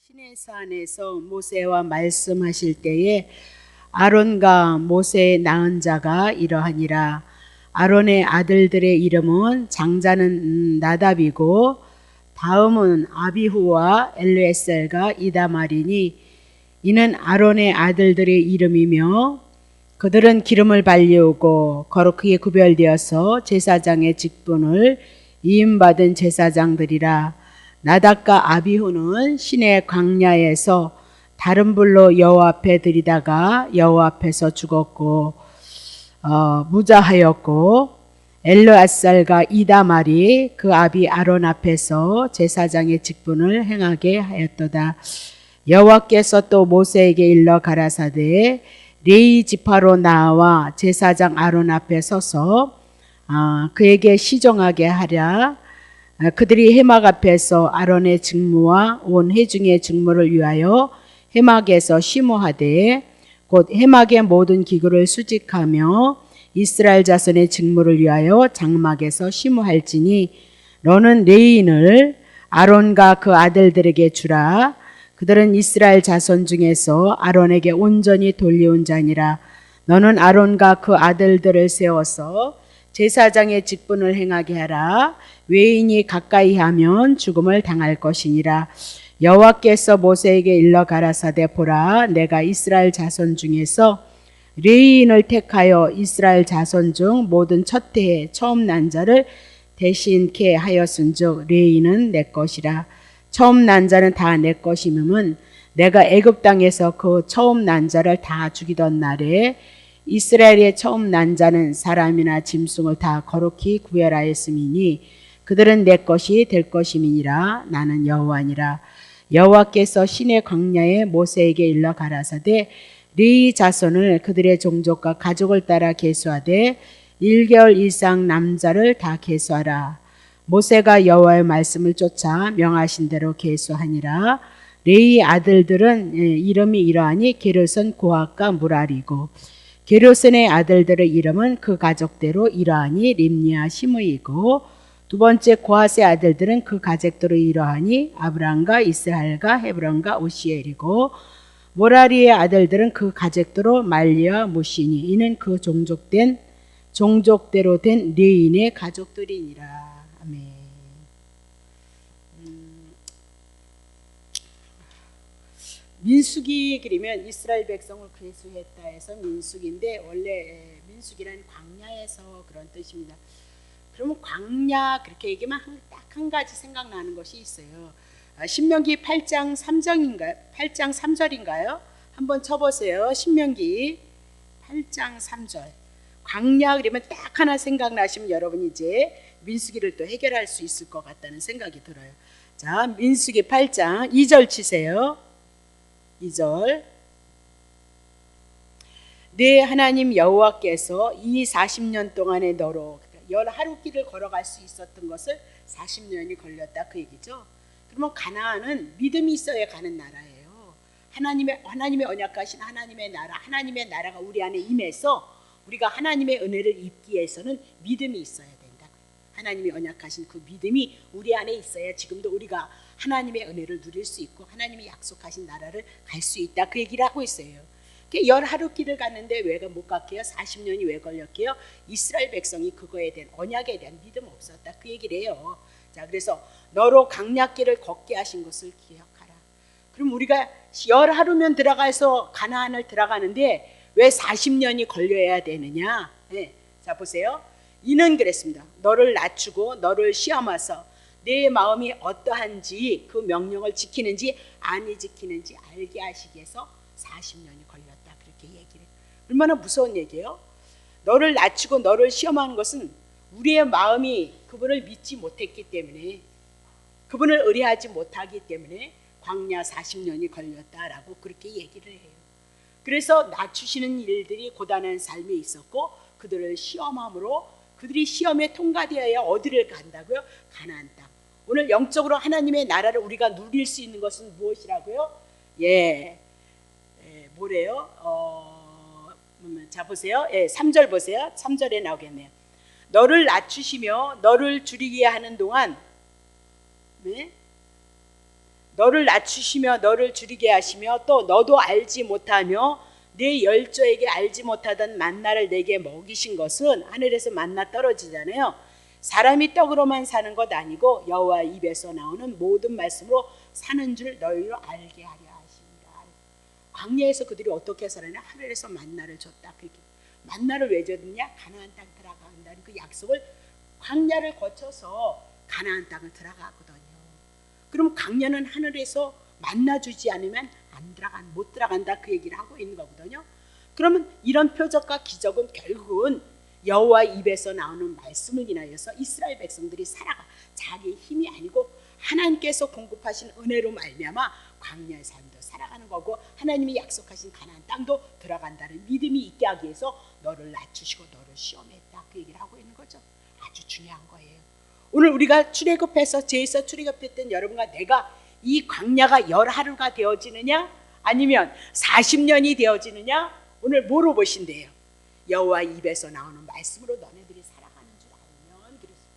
시내산에서 모세와 말씀하실 때에 아론과 모세의 낳은 자가 이러하니라. 아론의 아들들의 이름은 장자는 나답이고 다음은 아비후와 엘르에셀과 이다말이니 이는 아론의 아들들의 이름이며 그들은 기름을 발리우고 거룩하게 구별되어서 제사장의 직분을 이임받은 제사장들이라. 나답과 아비후는 시내 광야에서 다른 불로 여호와 앞에 들이다가 여호와 앞에서 죽었고 무자하였고 엘르앗살과 이다말이 그 아비 아론 앞에서 제사장의 직분을 행하게 하였도다. 여호와께서 또 모세에게 일러 가라사대 레위 지파로 나와 제사장 아론 앞에 서서 그에게 시종하게 하랴. 그들이 해막 앞에서 아론의 직무와 온 회중의 직무를 위하여 해막에서 심호하되 곧 해막의 모든 기구를 수직하며 이스라엘 자손의 직무를 위하여 장막에서 심호할지니 너는 레위인을 아론과 그 아들들에게 주라. 그들은 이스라엘 자손 중에서 아론에게 온전히 돌려온 자니라. 너는 아론과 그 아들들을 세워서 제사장의 직분을 행하게 하라. 외인이 가까이 하면 죽음을 당할 것이니라. 여호와께서 모세에게 일러 가라사대 보라 내가 이스라엘 자손 중에서 레위인을 택하여 이스라엘 자손 중 모든 첫 해에 처음 난 자를 대신케 하였은즉 레위인은 내 것이라. 처음 난 자는 다 내 것임은 내가 애굽 땅에서 그 처음 난 자를 다 죽이던 날에 이스라엘의 처음 난 자는 사람이나 짐승을 다 거룩히 구별하였음이니 그들은 내 것이 될 것임이니라. 나는 여호와니라. 여호와께서 시내 광야에 모세에게 일러 가라사대 레위 자손을 그들의 종족과 가족을 따라 계수하되 1개월 이상 남자를 다 계수하라. 모세가 여호와의 말씀을 쫓아 명하신 대로 계수하니라. 레위 아들들은 이름이 이러하니 게르손 고핫과 무랄이고 게르손의 아들들의 이름은 그 가족대로 이러하니 림니와 시므이고 두 번째 고핫의 아들들은 그 가족대로 이러하니 아브람과 이스할과 헤브론과 오시엘이고 모라리의 아들들은 그 가족대로 말리와 무시니 이는 그 종족대로 된 레위인의 가족들이니라. 아멘. 민수기 그러면 이스라엘 백성을 괴수했다 해서 민수기인데 원래 민수기란 광야에서 그런 뜻입니다. 그러면 광야 그렇게 얘기만 딱 한 가지 생각나는 것이 있어요. 신명기 8장 3절인가요? 8장 3절인가요? 한번 쳐보세요. 신명기 8장 3절. 광야 그러면 딱 하나 생각나시면 여러분 이제 민수기를 또 해결할 수 있을 것 같다는 생각이 들어요. 자, 민수기 8장 2절 치세요. 2절. 네 하나님 여호와께서 이 40년 동안에 너로 열 하루길을 걸어갈 수 있었던 것을 40년이 걸렸다 그 얘기죠. 그러면 가나안은 믿음이 있어야 가는 나라예요. 하나님의 언약하신 하나님의 나라가 우리 안에 임해서 우리가 하나님의 은혜를 입기 위해서는 믿음이 있어야 된다. 하나님이 언약하신 그 믿음이 우리 안에 있어야 지금도 우리가 하나님의 은혜를 누릴 수 있고 하나님이 약속하신 나라를 갈 수 있다 그 얘기를 하고 있어요. 열 하루 길을 갔는데 왜 못 갔게요? 40년이 왜 걸렸게요? 이스라엘 백성이 그거에 대한 언약에 대한 믿음 없었다 그 얘기를 해요. 자, 그래서 너로 강약길을 걷게 하신 것을 기억하라. 그럼 우리가 열 하루면 들어가서 가나안을 들어가는데 왜 40년이 걸려야 되느냐? 네. 자, 보세요. 이는 그랬습니다. 너를 낮추고 너를 시험하서 내 마음이 어떠한지 그 명령을 지키는지 아니 지키는지 알게 하시기 위해서 40년이 걸렸다 그렇게 얘기를 해요. 얼마나 무서운 얘기예요. 너를 낮추고 너를 시험하는 것은 우리의 마음이 그분을 믿지 못했기 때문에 그분을 의뢰하지 못하기 때문에 광야 40년이 걸렸다라고 그렇게 얘기를 해요. 그래서 낮추시는 일들이 고단한 삶이 있었고 그들을 시험함으로 그들이 시험에 통과되어야 어디를 간다고요? 가나안 땅. 오늘 영적으로 하나님의 나라를 우리가 누릴 수 있는 것은 무엇이라고요? 뭐래요? 자 보세요. 3절 보세요. 3절에 나오겠네요. 너를 낮추시며 너를 줄이게 하는 동안 너를 낮추시며 너를 줄이게 하시며 또 너도 알지 못하며 네 열조에게 알지 못하던 만나를 내게 먹이신 것은 하늘에서 만나 떨어지잖아요. 사람이 떡으로만 사는 것 아니고 여호와 입에서 나오는 모든 말씀으로 사는 줄 너희로 알게 하려 하십니다. 광야에서 그들이 어떻게 살았냐? 하늘에서 만나를 줬다. 그렇게 만나를 왜 줬느냐? 가나안 땅 들어간다는 그 약속을 광야를 거쳐서 가나안 땅을 들어가거든요. 그럼 광야는 하늘에서 만나 주지 않으면 못 들어간다 그 얘기를 하고 있는 거거든요. 그러면 이런 표적과 기적은 결국은 여호와 입에서 나오는 말씀을 인하여서 이스라엘 백성들이 살아가 자기의 힘이 아니고 하나님께서 공급하신 은혜로 말미암아 광야의 삶도 살아가는 거고 하나님이 약속하신 가나안 땅도 들어간다는 믿음이 있게 하기 위해서 너를 낮추시고 너를 시험했다 그 얘기를 하고 있는 거죠. 아주 중요한 거예요. 오늘 우리가 출애굽해서 제에서 출애굽했던 여러분과 내가 이 광야가 열하루가 되어지느냐 아니면 40년이 되어지느냐 오늘 뭐로 보신대요? 여호와 입에서 나오는 말씀으로 너네들이 살아가는 줄 알면 그랬어요.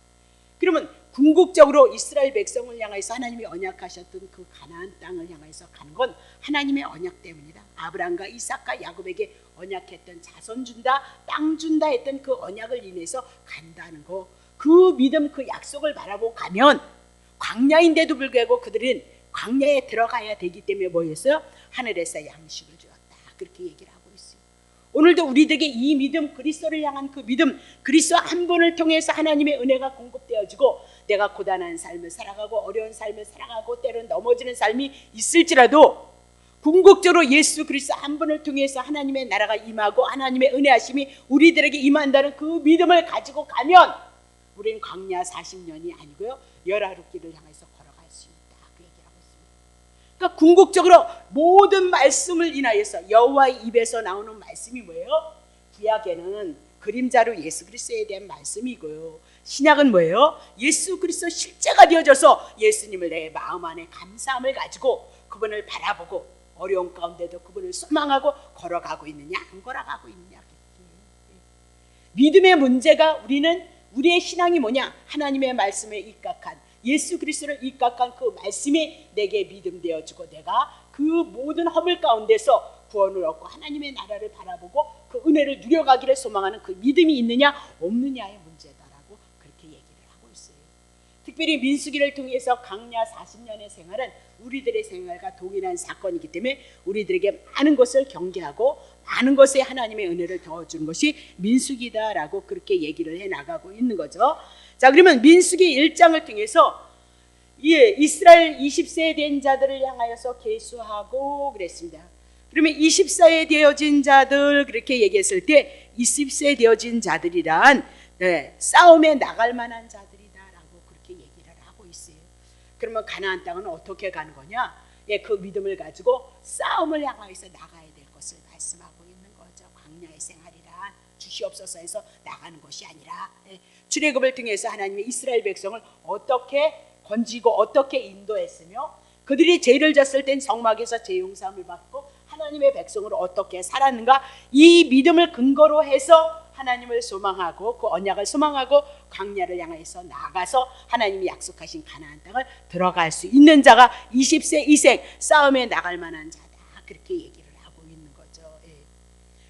그러면 궁극적으로 이스라엘 백성을 향해서 하나님이 언약하셨던 그 가나안 땅을 향해서 가는 건 하나님의 언약 때문이다. 아브라함과 이삭과 야곱에게 언약했던 자손 준다, 땅 준다 했던 그 언약을 인해서 간다는 거. 그 믿음, 그 약속을 바라보고 가면 광야인데도 불구하고 그들은 광야에 들어가야 되기 때문에 뭐였어요? 하늘에서 양식을 주었다. 그렇게 얘기를 하고 있어요. 오늘도 우리들에게 이 믿음, 그리스도를 향한 그 믿음, 그리스도 한 분을 통해서 하나님의 은혜가 공급되어지고 내가 고단한 삶을 살아가고 어려운 삶을 살아가고 때로는 넘어지는 삶이 있을지라도 궁극적으로 예수 그리스도 한 분을 통해서 하나님의 나라가 임하고 하나님의 은혜하심이 우리들에게 임한다는 그 믿음을 가지고 가면 우리는 광야 40년이 아니고요 열하루 길을 향해서 걸어갈 수 있다 그 얘기를 하고 있습니다. 그러니까 궁극적으로 모든 말씀을 인하여서 여호와의 입에서 나오는 말씀이 뭐예요? 구약에는 그림자로 예수 그리스도에 대한 말씀이고요 신약은 뭐예요? 예수 그리스도 실제가 되어져서 예수님을 내 마음 안에 감사함을 가지고 그분을 바라보고 어려운 가운데도 그분을 소망하고 걸어가고 있느냐 안 걸어가고 있느냐. 믿음의 문제가 우리의 신앙이 뭐냐? 하나님의 말씀에 입각한 예수 그리스도를 입각한 그 말씀이 내게 믿음 되어지고 내가 그 모든 허물 가운데서 구원을 얻고 하나님의 나라를 바라보고 그 은혜를 누려가기를 소망하는 그 믿음이 있느냐 없느냐의 문제다라고 그렇게 얘기를 하고 있어요. 특별히 민수기를 통해서 광야 40년의 생활은 우리들의 생활과 동일한 사건이기 때문에 우리들에게 많은 것을 경계하고 많은 것에 하나님의 은혜를 더해주는 것이 민수기다라고 그렇게 얘기를 해나가고 있는 거죠. 자, 그러면 민수기 1장을 통해서 이스라엘 20세 된 자들을 향하여서 계수하고 그랬습니다. 그러면 20세 되어진 자들 그렇게 얘기했을 때 20세 되어진 자들이란 싸움에 나갈 만한 자들이다라고 그렇게 얘기를 하고 있어요. 그러면 가나안 땅은 어떻게 가는 거냐? 그 믿음을 가지고 싸움을 향하여서 나가야 될 것을 말씀하고 있는 거죠. 광야의 생활이란 주시옵소서 해서 나가는 것이 아니라 출애굽을 통해서 하나님의 이스라엘 백성을 어떻게 건지고 어떻게 인도했으며 그들이 죄를 졌을 땐 성막에서 죄 용서함을 받고 하나님의 백성으로 어떻게 살았는가 이 믿음을 근거로 해서 하나님을 소망하고 그 언약을 소망하고 광야를 향해서 나가서 하나님이 약속하신 가나안 땅을 들어갈 수 있는 자가 20세 이생 싸움에 나갈 만한 자다 그렇게 얘기를 하고 있는 거죠.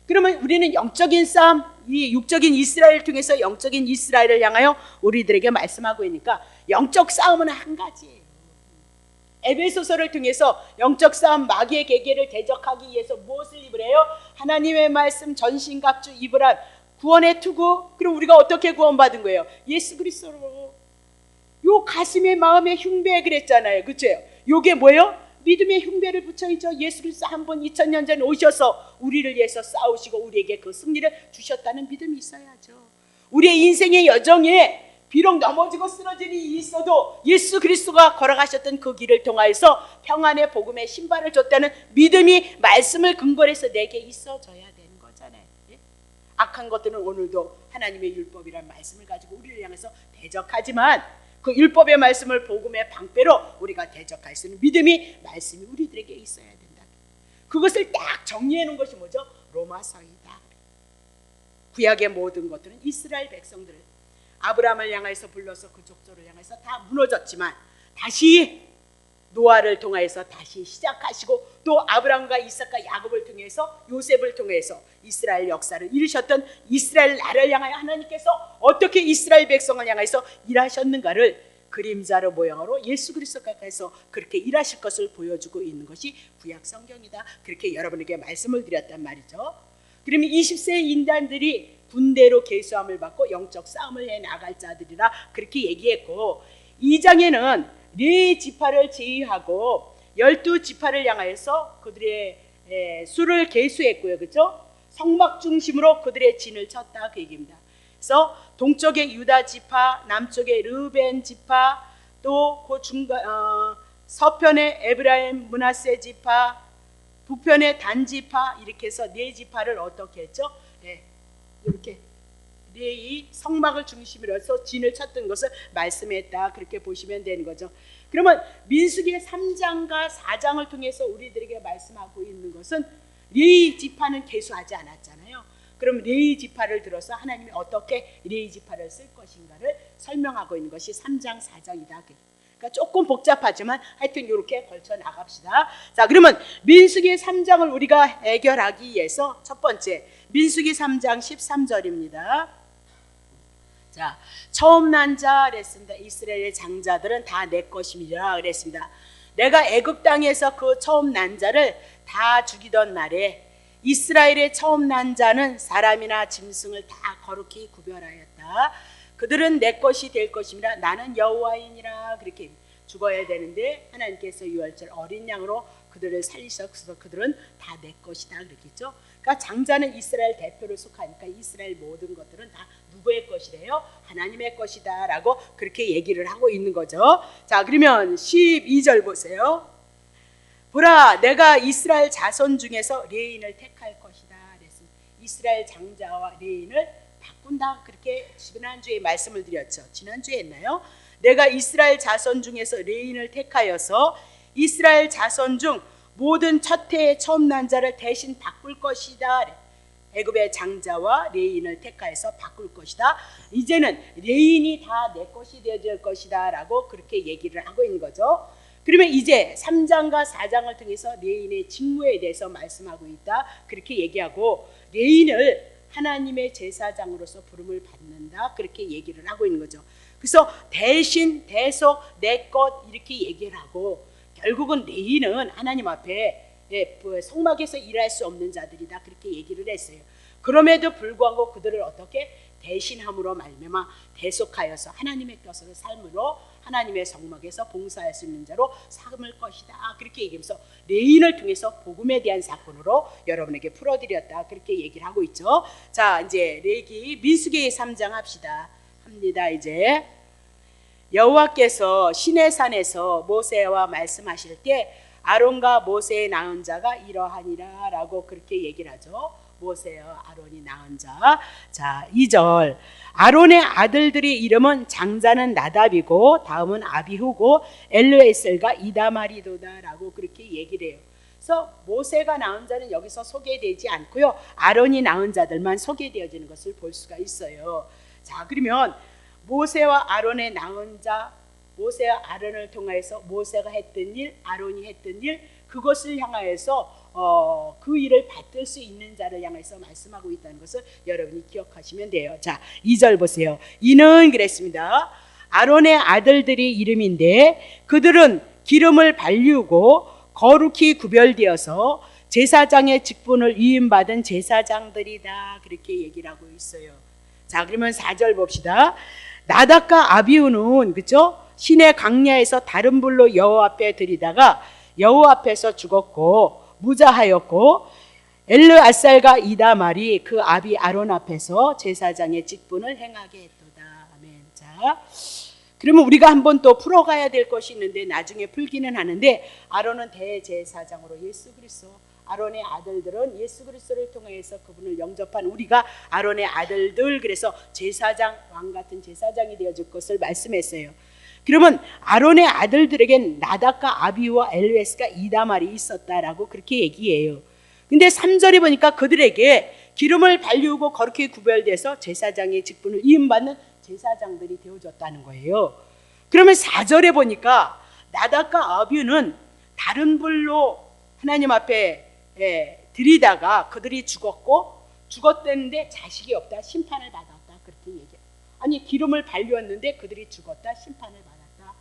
그러면 우리는 영적인 싸움, 이 육적인 이스라엘을 통해서 영적인 이스라엘을 향하여 우리들에게 말씀하고 있으니까 영적 싸움은 한 가지예요. 에베소서를 통해서 영적 싸움 마귀의 계계를 대적하기 위해서 무엇을 입으래요? 하나님의 말씀 전신갑주 입으란 구원의 투구. 그럼 우리가 어떻게 구원받은 거예요? 예수 그리스도로. 요 가슴에 마음에 흉배 그랬잖아요. 그렇죠? 요게 뭐예요? 믿음의 흉배를 붙여있죠. 예수 그리스도 한 번 2000년 전에 오셔서 우리를 위해서 싸우시고 우리에게 그 승리를 주셨다는 믿음이 있어야죠. 우리의 인생의 여정에 비록 넘어지고 쓰러진 일이 있어도 예수 그리스도가 걸어가셨던 그 길을 통하여서 평안의 복음의 신발을 줬다는 믿음이 말씀을 근거로 해서 내게 있어져야 되는 거잖아요. 악한 것들은 오늘도 하나님의 율법이라는 말씀을 가지고 우리를 향해서 대적하지만 그 율법의 말씀을 복음의 방패로 우리가 대적할 수 있는 믿음이 말씀이 우리들에게 있어야 된다. 그것을 딱 정리해 놓은 것이 뭐죠? 로마서이다. 구약의 모든 것들은 이스라엘 백성들을 아브라함을 향해서 불러서 그 족속을 향해서 다 무너졌지만 다시 노아를 통해서 다시 시작하시고 또 아브라함과 이삭과 야곱을 통해서 요셉을 통해서 이스라엘 역사를 이루셨던 이스라엘 나라를 향하여 하나님께서 어떻게 이스라엘 백성을 향해서 일하셨는가를 그림자로 모형으로 예수 그리스도께서 그렇게 일하실 것을 보여주고 있는 것이 구약 성경이다. 그렇게 여러분에게 말씀을 드렸단 말이죠. 그러면 20세 인단들이 군대로 계수함을 받고 영적 싸움을 해 나갈 자들이라 그렇게 얘기했고, 2장에는 네 지파를 제의하고 12지파를 향하여서 그들의 수를 계수했고요. 그렇죠? 성막 중심으로 그들의 진을 쳤다 그 얘기입니다. 그래서 동쪽의 유다 지파, 남쪽의 르벤 지파, 또 그 서편의 에브라임 므낫세 지파, 북편의 단 지파, 이렇게 해서 네 지파를 어떻게 했죠? 이렇게 이 성막을 중심으로 해서 진을 쳤던 것을 말씀했다. 그렇게 보시면 되는 거죠. 그러면 민수기 3장과 4장을 통해서 우리들에게 말씀하고 있는 것은 레위 지파는 계수하지 않았잖아요. 그럼 레위 지파를 들어서 하나님이 어떻게 레위 지파를 쓸 것인가를 설명하고 있는 것이 3장 4장이다. 그러니까 조금 복잡하지만 하여튼 이렇게 걸쳐 나갑시다. 자, 그러면 민수기 3장을 우리가 해결하기 위해서 첫 번째 민수기 3장 13절입니다. 자, 처음 난 자 그랬습니다. 이스라엘의 장자들은 다 내 것임이라 그랬습니다. 내가 애굽 땅에서 그 처음 난 자를 다 죽이던 날에 이스라엘의 처음 난 자는 사람이나 짐승을 다 거룩히 구별하였다. 그들은 내 것이 될 것임이라 나는 여호와이니라. 그렇게 죽어야 되는데 하나님께서 유월절 어린 양으로 그들을 살리셔서 그들은 다 내 것이다 그랬겠죠. 그러니까 장자는 이스라엘 대표를 속하니까 이스라엘 모든 것들은 다 누구의 것이래요? 하나님의 것이다 라고 그렇게 얘기를 하고 있는 거죠. 자, 그러면 12절 보세요. 보라, 내가 이스라엘 자손 중에서 레인을 택할 것이다 그랬습니다. 이스라엘 장자와 레인을 바꾼다 그렇게 지난주에 말씀을 드렸죠. 지난주에 했나요? 내가 이스라엘 자손 중에서 레인을 택하여서 이스라엘 자손 중 모든 첫 해의 처음 난 자를 대신 바꿀 것이다. 애굽의 장자와 레인을 택하여서 바꿀 것이다. 이제는 레인이 다 내 것이 되어질 것이다 라고 그렇게 얘기를 하고 있는 거죠. 그러면 이제 3장과 4장을 통해서 레인의 직무에 대해서 말씀하고 있다 그렇게 얘기하고, 레인을 하나님의 제사장으로서 부름을 받는다 그렇게 얘기를 하고 있는 거죠. 그래서 대신, 대속, 내 것 이렇게 얘기를 하고, 결국은 레인은 하나님 앞에 성막에서 일할 수 없는 자들이다 그렇게 얘기를 했어요. 그럼에도 불구하고 그들을 어떻게 대신함으로 말미암아 대속하여서 하나님의 것으로 삶으로 하나님의 성막에서 봉사할 수 있는 자로 삼을 것이다 그렇게 얘기하면서 레인을 통해서 복음에 대한 사건으로 여러분에게 풀어드렸다 그렇게 얘기를 하고 있죠. 자, 이제 레기 민수기 3장 합니다. 이제 여호와께서 시내산에서 모세와 말씀하실 때 아론과 모세의 낳은 자가 이러하니라 라고 그렇게 얘기를 하죠. 모세와 아론이 낳은 자. 자, 2절 아론의 아들들의 이름은 장자는 나답이고 다음은 아비후고 엘르에셀과 이다마리도다 라고 그렇게 얘기를 해요. 그래서 모세가 낳은 자는 여기서 소개되지 않고요, 아론이 낳은 자들만 소개되어지는 것을 볼 수가 있어요. 자, 그러면 모세와 아론의 낳은 자, 모세와 아론을 통해서 모세가 했던 일, 아론이 했던 일, 그것을 향하여서 그 일을 받을 수 있는 자를 향해서 말씀하고 있다는 것을 여러분이 기억하시면 돼요. 자, 2절 보세요. 이는 그랬습니다. 아론의 아들들이 이름인데 그들은 기름을 발리우고 거룩히 구별되어서 제사장의 직분을 위임받은 제사장들이다 그렇게 얘기를 하고 있어요. 자, 그러면 4절 봅시다. 나답과 아비후는 그죠? 시내 강야에서 다른 불로 여호와 앞에 들이다가 여호와 앞에서 죽었고 무자하였고, 엘르아살과 이다말이 그 아비 아론 앞에서 제사장의 직분을 행하게 했도다. 아멘. 자, 그러면 우리가 한번 또 풀어가야 될 것이 있는데 나중에 풀기는 하는데, 아론은 대제사장으로 예수 그리스도, 아론의 아들들은 예수 그리스도를 통해서 그분을 영접한 우리가 아론의 아들들, 그래서 제사장, 왕 같은 제사장이 되어줄 것을 말씀했어요. 그러면 아론의 아들들에겐 나답과 아비후와 엘르에스가 이다말이 있었다라고 그렇게 얘기해요. 근데 3절에 보니까 그들에게 기름을 발리우고 거룩히 구별돼서 제사장의 직분을 위임받는 제사장들이 되어졌다는 거예요. 그러면 4절에 보니까 나답과 아비후는 다른 불로 하나님 앞에 들이다가 그들이 죽었다는데 자식이 없다, 심판을 받았다, 그렇게 얘기해요. 아니, 기름을 발렸는데 그들이 죽었다, 심판을 받았다.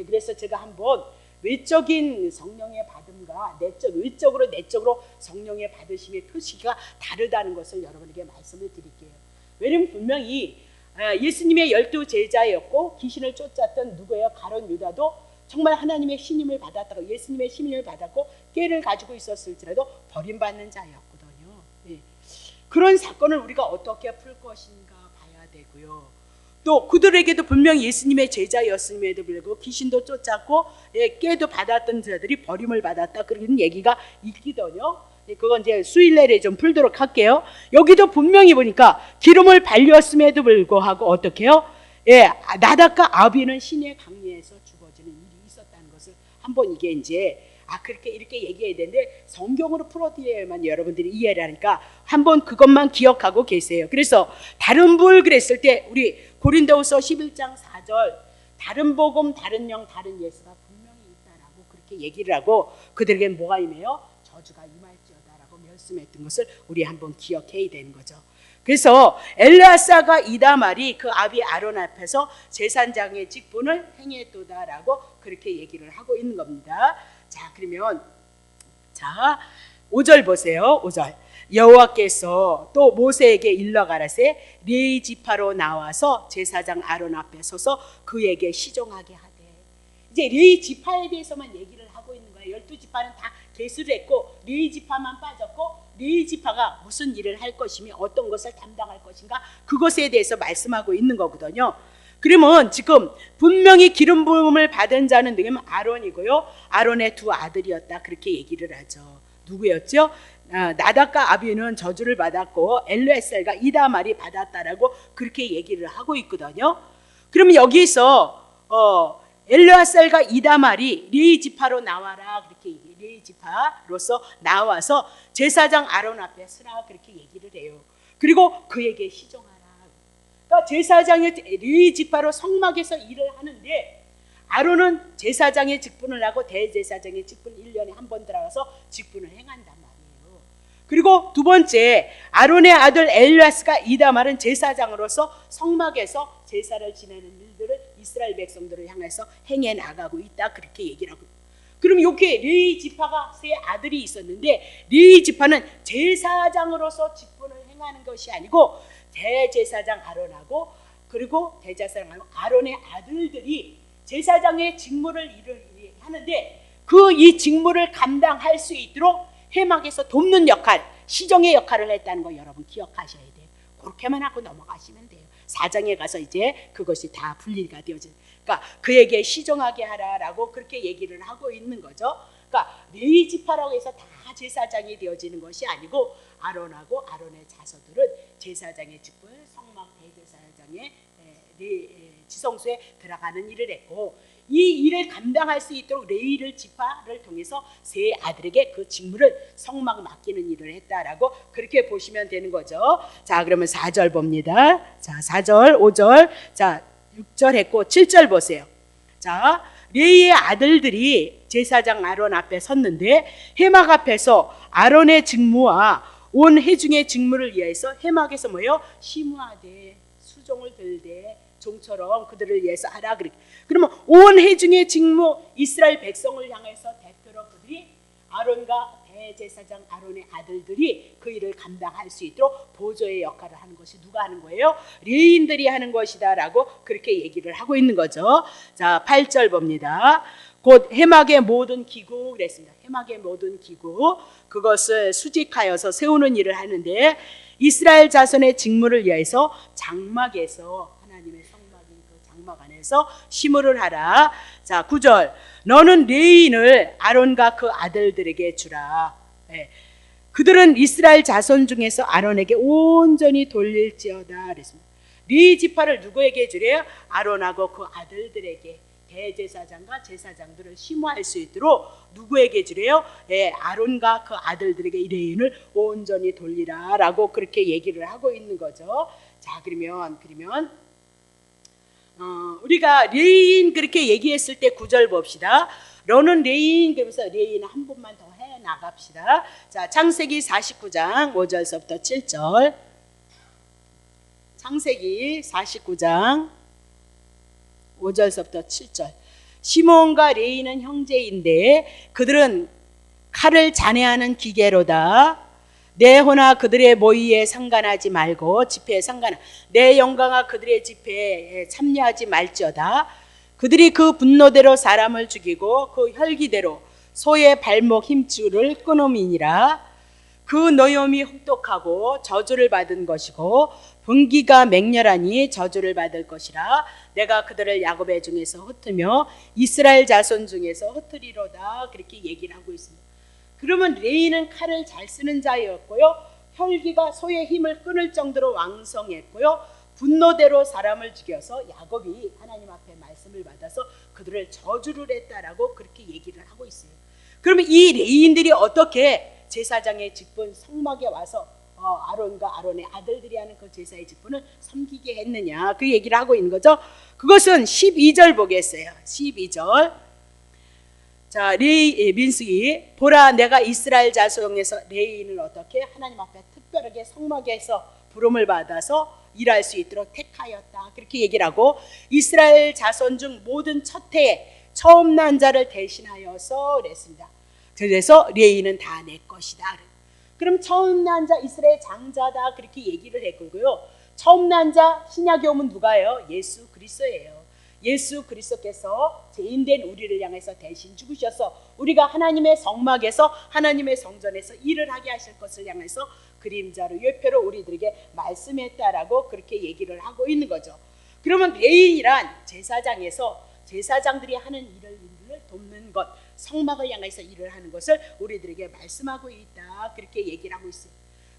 그래서 제가 한번 외적인 성령의 받음과 외적으로 내적으로 성령의 받으심의 표시가 다르다는 것을 여러분에게 말씀을 드릴게요. 왜냐하면 분명히 예수님의 12 제자였고 귀신을 쫓았던 누구예요? 가룟 유다도 정말 하나님의 신임을 받았다고, 예수님의 신임을 받았고 꾀를 가지고 있었을지라도 버림받는 자였거든요. 그런 사건을 우리가 어떻게 풀 것인가 봐야 되고요. 또 그들에게도 분명히 예수님의 제자였음에도 불구하고 귀신도 쫓았고 꾀도 받았던 자들이 버림을 받았다, 그런 얘기가 있거든요. 그건 이제 수요일 내에 좀 풀도록 할게요. 여기도 분명히 보니까 기름을 발렸음에도 불구하고 어떻게 해요? 나답과 아비는 신의 강리에서 죽어지는 일이 있었다는 것을 한번 이게 이제 그렇게 이렇게 얘기해야 되는데 성경으로 풀어드려야만 여러분들이 이해를 하니까 한번 그것만 기억하고 계세요. 그래서 다른 불 그랬을 때 우리 고린도후서 11장 4절 다른 복음, 다른 영, 다른 예수가 분명히 있다라고 그렇게 얘기를 하고 그들에게는 뭐가 임해요? 저주가 임할지어다라고 말씀했던 것을 우리 한번 기억해야 되는 거죠. 그래서 엘르아사가 이다말이 그 아비 아론 앞에서 제사장의 직분을 행했도다라고 그렇게 얘기를 하고 있는 겁니다. 자, 그러면 5절 보세요. 5절. 여호와께서 또 모세에게 일러 가라세 레위 지파로 나와서 제사장 아론 앞에 서서 그에게 시종하게 하되. 이제 레위 지파에 대해서만 얘기를 하고 있는 거예요. 12지파는 다 계수를 했고 레위 지파만 빠졌고 레위 지파가 무슨 일을 할 것이며 어떤 것을 담당할 것인가, 그것에 대해서 말씀하고 있는 거거든요. 그러면 지금 분명히 기름 부음을 받은 자는 누구냐면 아론이고요. 아론의 두 아들이었다, 그렇게 얘기를 하죠. 누구였죠? 나답과 아비는 저주를 받았고 엘르아사가 이다말이 받았다라고 그렇게 얘기를 하고 있거든요. 그러면 여기서 엘르아사가 이다말이 레위 지파로 나와라, 그렇게 레위 지파로서 나와서 제사장 아론 앞에 서라, 그렇게 얘기를 해요. 그리고 그에게 시종하라. 그러니까 제사장의 레위 지파로 성막에서 일을 하는데 아론은 제사장의 직분을 하고 대제사장의 직분 1년에 한 번 들어가서 직분을 행한단 말이에요. 그리고 두 번째, 아론의 아들 엘르아사가 이다말은 제사장으로서 성막에서 제사를 지내는 일들을 이스라엘 백성들을 향해서 행해 나가고 있다, 그렇게 얘기를 하고. 그럼 이렇게 레위 지파가 세 아들이 있었는데 레위 지파는 제사장으로서 직분을 행하는 것이 아니고 대제사장 아론하고 그리고 대제사장 아론의 아들들이 제사장의 직무를 하는데 그 이 직무를 감당할 수 있도록 회막에서 돕는 역할, 시종의 역할을 했다는 거 여러분 기억하셔야 돼요. 그렇게만 하고 넘어가시면 돼요. 4장에 가서 이제 그것이 다 분리가 되어진. 그러니까 그에게 시종하게 하라라고 그렇게 얘기를 하고 있는 거죠. 그러니까 레위 지파라고 해서 다 제사장이 되어지는 것이 아니고 아론하고 아론의 자손들은 제사장의 직분, 성막 대제사장의 지성소에 들어가는 일을 했고 이 일을 감당할 수 있도록 레위 지파를 통해서 세 아들에게 그 직무를 성막 맡기는 일을 했다라고 그렇게 보시면 되는 거죠. 자, 그러면 4절 봅니다. 자, 4절, 5절, 자, 6절 했고 7절 보세요. 자, 레위의 아들들이 제사장 아론 앞에 섰는데 회막 앞에서 아론의 직무와 온 회중의 직무를 위해서 회막에서 뭐예요? 심우하되 수종을 들되 종처럼 그들을 위해서 하라. 그러면 온 회중의 직무, 이스라엘 백성을 향해서 대표로 그들이 아론과 대제사장 아론의 아들들이 그 일을 감당할 수 있도록 보조의 역할을 하는 것이 누가 하는 거예요? 레위인들이 하는 것이다 라고 그렇게 얘기를 하고 있는 거죠. 자, 8절 봅니다. 곧 회막의 모든 기구 그랬습니다. 회막의 모든 기구 그것을 수직하여서 세우는 일을 하는데 이스라엘 자손의 직무를 위해서 장막에서 하나님의 성막인 그 장막 안에서 시무를 하라. 자, 9절 너는 레위인을 아론과 그 아들들에게 주라. 그들은 이스라엘 자손 중에서 아론에게 온전히 돌릴지어다 그랬습니다. 레위 지파를 누구에게 주래요? 아론하고 그 아들들에게 대제사장과 제사장들을 심호할 수 있도록 누구에게 주래요? 아론과 그 아들들에게 이 레위인을 온전히 돌리라라고 그렇게 얘기를 하고 있는 거죠. 자, 그러면 우리가 레인 그렇게 얘기했을 때 9절 봅시다. 너는 레인 그러면서 레인 한 번만 더 해 나갑시다. 자, 창세기 49장 5절서부터 7절. 창세기 49장 5절서부터 7절. 시몬과 레이는 형제인데 그들은 칼을 잔해하는 기계로다. 내 혼아 그들의 모의에 상관하지 말고 집회에 내 영광아 그들의 집회에 참여하지 말지어다. 그들이 그 분노대로 사람을 죽이고 그 혈기대로 소의 발목 힘줄을 끊음이니라. 그 노염이 혹독하고 저주를 받은 것이고 분기가 맹렬하니 저주를 받을 것이라. 내가 그들을 야곱의 중에서 흩으며 이스라엘 자손 중에서 흩으리로다. 그렇게 얘기를 하고 있습니다. 그러면 레이는 칼을 잘 쓰는 자였고요, 혈기가 소의 힘을 끊을 정도로 왕성했고요, 분노대로 사람을 죽여서 야곱이 하나님 앞에 말씀을 받아서 그들을 저주를 했다라고 그렇게 얘기를 하고 있어요. 그러면 이 레이인들이 어떻게 제사장의 직분 성막에 와서 아론과 아론의 아들들이 하는 그 제사의 직분을 섬기게 했느냐, 그 얘기를 하고 있는 거죠. 그것은 12절 보겠어요. 12절. 자, 민수기 보라, 내가 이스라엘 자손에서 레인을 어떻게 하나님 앞에 특별하게 성막에서 부름을 받아서 일할 수 있도록 택하였다. 그렇게 얘기를 하고, 이스라엘 자손 중 모든 첫 해에 처음 난 자를 대신하여서 그랬습니다. 그래서 레인은 다 내 것이다. 그럼 처음 난 자 이스라엘 장자다 그렇게 얘기를 했고요. 처음 난 자 신약에 오면 누가예요? 예수 그리스도예요. 예수 그리스도께서 죄인된 우리를 향해서 대신 죽으셔서 우리가 하나님의 성막에서 하나님의 성전에서 일을 하게 하실 것을 향해서 그림자로 예표로 우리들에게 말씀했다라고 그렇게 얘기를 하고 있는 거죠. 그러면 레인이란 제사장에서 제사장들이 하는 일을 돕는 것, 성막을 향해서 일을 하는 것을 우리들에게 말씀하고 있다 그렇게 얘기를 하고 있어요.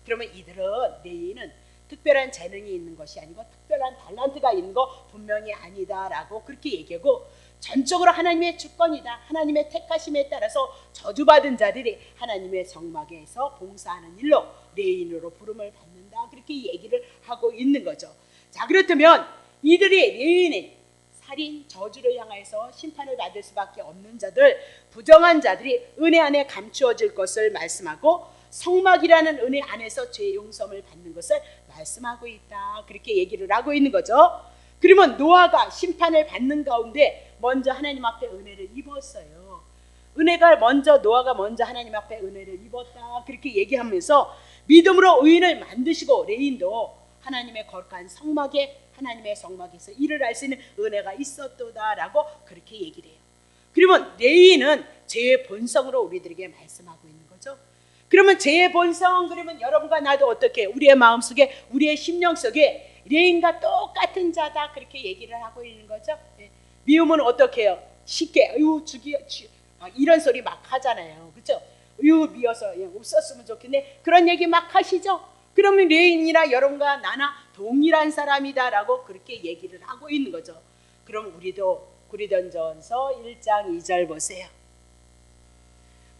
그러면 이들은 레인은 특별한 재능이 있는 것이 아니고 특별한 달란트가 있는 거 분명히 아니다라고 그렇게 얘기하고, 전적으로 하나님의 주권이다, 하나님의 택하심에 따라서 저주받은 자들이 하나님의 성막에서 봉사하는 일로 레인으로 부름을 받는다 그렇게 얘기를 하고 있는 거죠. 자, 그렇다면 이들이 레인인 살인, 저주를 향해서 심판을 받을 수밖에 없는 자들, 부정한 자들이 은혜 안에 감추어질 것을 말씀하고 성막이라는 은혜 안에서 죄 용서를 받는 것을 말씀하고 있다 그렇게 얘기를 하고 있는 거죠. 그러면 노아가 심판을 받는 가운데 먼저 하나님 앞에 은혜를 입었어요. 노아가 먼저 하나님 앞에 은혜를 입었다 그렇게 얘기하면서 믿음으로 의인을 만드시고 레인도 하나님의 거룩한 성막에, 하나님의 성막에서 일을 할 수 있는 은혜가 있었도다라고 그렇게 얘기를 해요. 그러면 레인은 죄의 본성으로 우리들에게 말씀하고 있는 거죠. 그러면 죄의 본성, 그러면 여러분과 나도 어떻게 우리의 마음속에, 우리의 심령 속에 레인과 똑같은 자다 그렇게 얘기를 하고 있는 거죠. 미움은 어떻게 해요? 쉽게 이런 소리 막 하잖아요. 그렇죠? 미워서 없었으면 좋겠네 그런 얘기 막 하시죠. 그러면 레인이나 여러분과 나나 동일한 사람이다라고 그렇게 얘기를 하고 있는 거죠. 그럼 우리도 고린도전서 1장 2절 보세요.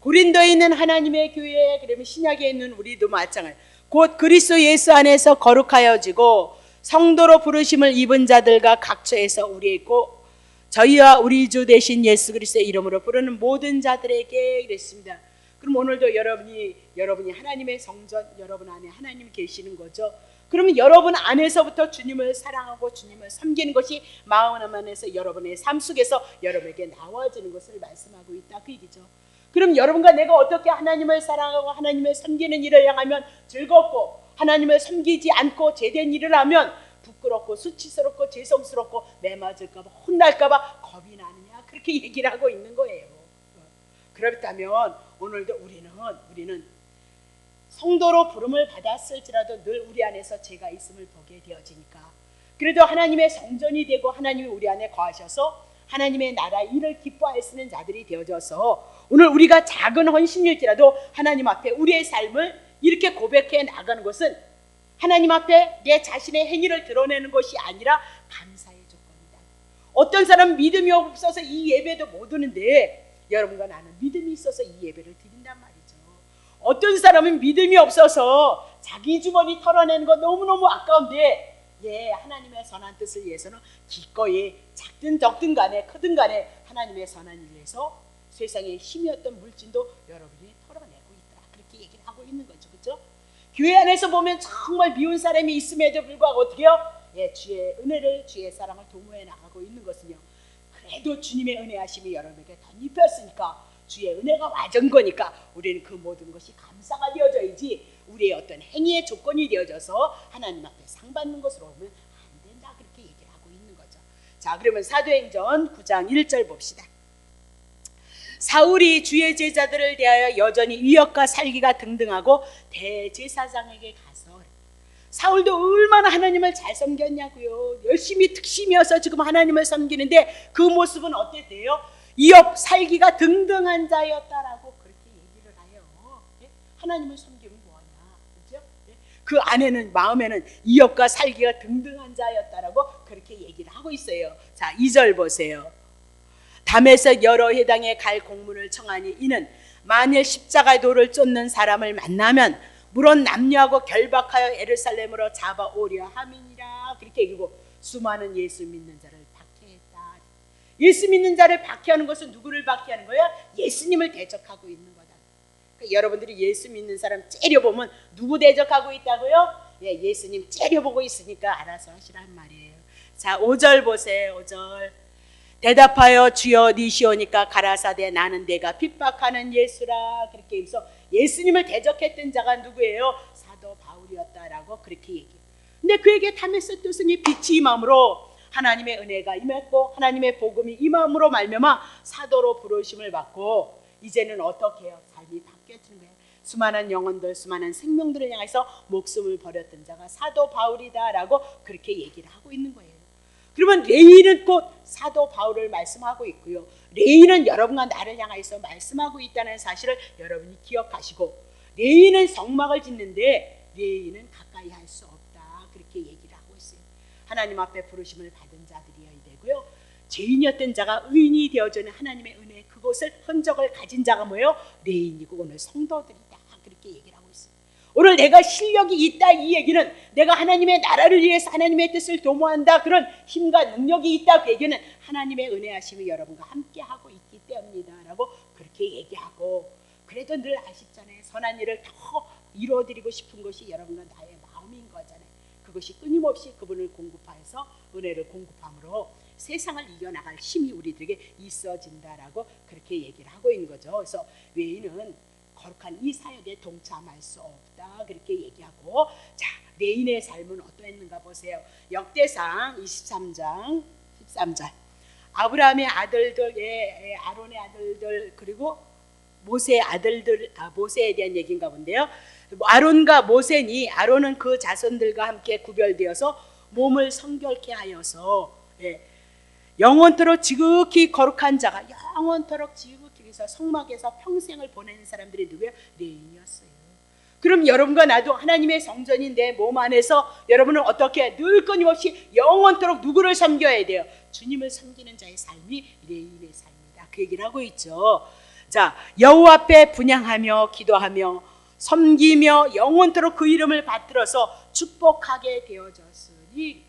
고린도에 있는 하나님의 교회, 그러면 신약에 있는 우리도 마찬가지. 곧 그리스도 예수 안에서 거룩하여지고 성도로 부르심을 입은 자들과 각처에서 우리 있고 저희와 우리 주 되신 예수 그리스도의 이름으로 부르는 모든 자들에게 그랬습니다. 그럼 오늘도 여러분이 하나님의 성전, 여러분 안에 하나님이 계시는 거죠. 그러면 여러분 안에서부터 주님을 사랑하고 주님을 섬기는 것이 마음 안에서 여러분의 삶 속에서 여러분에게 나와지는 것을 말씀하고 있다 그 얘기죠. 그럼 여러분과 내가 어떻게 하나님을 사랑하고 하나님을 섬기는 일을 향하면 즐겁고, 하나님을 섬기지 않고 제된 일을 하면 부끄럽고 수치스럽고 죄송스럽고 매 맞을까 봐, 혼날까 봐 겁이 나느냐 그렇게 얘기를 하고 있는 거예요. 그렇다면 오늘도 우리는 성도로 부름을 받았을지라도 늘 우리 안에서 죄가 있음을 보게 되어지니까, 그래도 하나님의 성전이 되고 하나님이 우리 안에 거하셔서 하나님의 나라 일을 기뻐할 수 있는 자들이 되어져서 오늘 우리가 작은 헌신일지라도 하나님 앞에 우리의 삶을 이렇게 고백해 나가는 것은 하나님 앞에 내 자신의 행위를 드러내는 것이 아니라 감사의 조건이다. 어떤 사람은 믿음이 없어서 이 예배도 못 오는데 여러분과 나는 믿음이 있어서 이 예배를 드린단 말이죠. 어떤 사람은 믿음이 없어서 자기 주머니 털어내는 거 너무너무 아까운데 하나님의 선한 뜻을 위해서는 기꺼이 작든 적든 간에 크든 간에 하나님의 선한 일을 위해서 세상에 힘이었던 물질도 여러분이 털어내고 있다. 그렇게 얘기를 하고 있는 거죠. 그렇죠? 교회 안에서 보면 정말 미운 사람이 있음에도 불구하고 어떻게 해요? 주의 은혜를, 주의 사랑을 도모해 나가고 있는 것은요, 그래도 주님의 은혜하심이 여러분에게 덧입혔으니까, 주의 은혜가 와준 거니까 우리는 그 모든 것이 감사가 되어져야지 우리의 어떤 행위의 조건이 되어져서 하나님 앞에 상 받는 것으로 오면 안 된다. 그렇게 얘기를 하고 있는 거죠. 자, 그러면 사도행전 9장 1절 봅시다. 사울이 주의 제자들을 대하여 여전히 위협과 살기가 등등하고 대제사장에게 가서, 사울도 얼마나 하나님을 잘 섬겼냐고요. 열심히 특심이어서 지금 하나님을 섬기는데 그 모습은 어땠대요? 위협, 살기가 등등한 자였다라고 그렇게 얘기를 해요. 하나님을 섬기면 뭐하냐, 그렇죠? 그 안에는, 마음에는 위협과 살기가 등등한 자였다라고 그렇게 얘기를 하고 있어요. 자, 2절 보세요. 담에서 여러 회당에 갈 공문을 청하니 이는 만일 십자가의 돌을 쫓는 사람을 만나면 물론 남녀하고 결박하여 예루살렘으로 잡아오려 함이니라. 그렇게 얘기고, 수많은 예수 믿는 자를 박해했다. 예수 믿는 자를 박해하는 것은 누구를 박해하는 거야? 예수님을 대적하고 있는 거다. 그러니까 여러분들이 예수 믿는 사람 째려보면 누구 대적하고 있다고요? 예수님 째려보고 있으니까 알아서 하시란 말이에요. 자, 5절 보세요. 5절. 대답하여 주여 니시오니까 가라사대 나는 내가 핍박하는 예수라. 그렇게 해서 예수님을 대적했던 자가 누구예요? 사도 바울이었다라고 그렇게 얘기해요. 근데 그에게 담에서 뜻은이 빛이 임함으로 하나님의 은혜가 임했고 하나님의 복음이 임함으로 말미암아 사도로 부르심을 받고 이제는 어떻게 해요? 삶이 바뀌어지는 거예요. 수많은 영혼들, 수많은 생명들을 향해서 목숨을 버렸던 자가 사도 바울이다라고 그렇게 얘기를 하고 있는 거예요. 그러면 레위는 곧 사도 바울을 말씀하고 있고요, 레위는 여러분과 나를 향해서 말씀하고 있다는 사실을 여러분이 기억하시고, 레위는 성막을 짓는데 레위는 가까이 할 수 없다. 그렇게 얘기를 하고 있어요. 하나님 앞에 부르심을 받은 자들이어야 되고요, 죄인이었던 자가 의인이 되어주는 하나님의 은혜, 그곳을 흔적을 가진 자가 뭐예요? 레위인이고 오늘 성도들이다. 그렇게 얘기를 하고 있어요. 오늘 내가 실력이 있다, 이 얘기는 내가 하나님의 나라를 위해서 하나님의 뜻을 도모한다, 그런 힘과 능력이 있다, 그 얘기는 하나님의 은혜하심이 여러분과 함께하고 있기 때문이다 라고 그렇게 얘기하고, 그래도 늘 아쉽잖아요. 선한 일을 더 이루어드리고 싶은 것이 여러분과 나의 마음인 거잖아요. 그것이 끊임없이 그분을 공급하여서 은혜를 공급함으로 세상을 이겨나갈 힘이 우리들에게 있어진다라고 그렇게 얘기를 하고 있는 거죠. 그래서 레위는 거룩한 이 사역에 동참할 수 없다. 그렇게 얘기하고, 자, 레인의 삶은 어떠했는가 보세요. 역대상 23장 13절. 아브라함의 아들들, 아론의 아들들, 그리고 모세의 아들들, 모세에 대한 얘기인가 본데요. 아론과 모세니, 아론은 그 자손들과 함께 구별되어서 몸을 성결케 하여서 영원토록 지극히 거룩한 자가 영원토록 지극히, 그래서 성막에서 평생을 보내는 사람들이 누구예요? 레위인이었어요. 그럼 여러분과 나도 하나님의 성전인 내 몸 안에서 여러분은 어떻게 늘 끊임없이 영원토록 누구를 섬겨야 돼요? 주님을 섬기는 자의 삶이 레위인의 삶이다. 그 얘기를 하고 있죠. 자, 여호와 앞에 분향하며 기도하며 섬기며 영원토록 그 이름을 받들어서 축복하게 되어졌으니,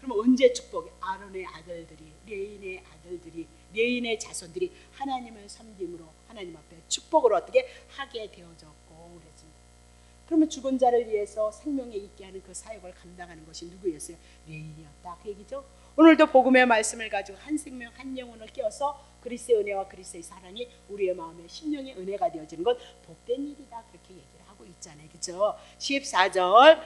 그럼 언제 축복해? 아론의 아들들이, 레위인의 아들들이, 레위인의 자손들이 하나님을 섬김으로 하나님 앞에 축복을 어떻게 하게 되어졌고 그랬습니다. 그러면 죽은 자를 위해서 생명에 있게 하는 그 사역을 감당하는 것이 누구였어요? 레위인이었다. 그 얘기죠. 오늘도 복음의 말씀을 가지고 한 생명 한 영혼을 끼워서 그리스도의 은혜와 그리스도의 사랑이 우리의 마음에 심령의 은혜가 되어지는 건 복된 일이다. 그렇게 얘기를 하고 있잖아요. 그렇죠? 14절.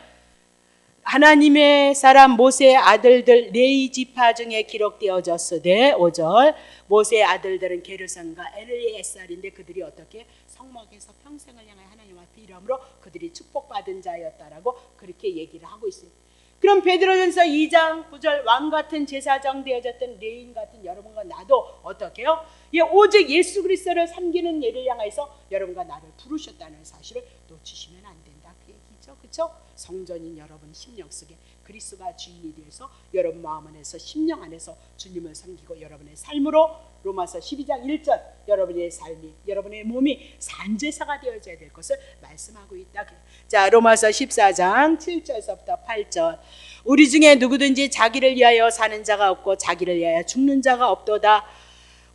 하나님의 사람 모세의 아들들 레위 지파 중에 기록되어졌으되, 5절. 모세의 아들들은 게르선과 엘리에살인데 그들이 어떻게 성막에서 평생을 향해 하나님 앞에 이름으로 그들이 축복받은 자였다라고 그렇게 얘기를 하고 있어요. 그럼 베드로전서 2장 9절 왕 같은 제사장 되어졌던 레위인 같은 여러분과 나도 어떻게 해요? 오직 예수 그리스도를 섬기는 예를 향해서 여러분과 나를 부르셨다는 사실을 놓치시면 안 된다. 그 얘기죠. 그렇죠? 성전인 여러분 심령 속에 그리스도가 주인이 되어서 여러분 마음 안에서 심령 안에서 주님을 섬기고 여러분의 삶으로 로마서 12장 1절 여러분의 삶이 여러분의 몸이 산제사가 되어져야 될 것을 말씀하고 있다. 자, 로마서 14장 7절서부터 8절 우리 중에 누구든지 자기를 위하여 사는 자가 없고 자기를 위하여 죽는 자가 없도다.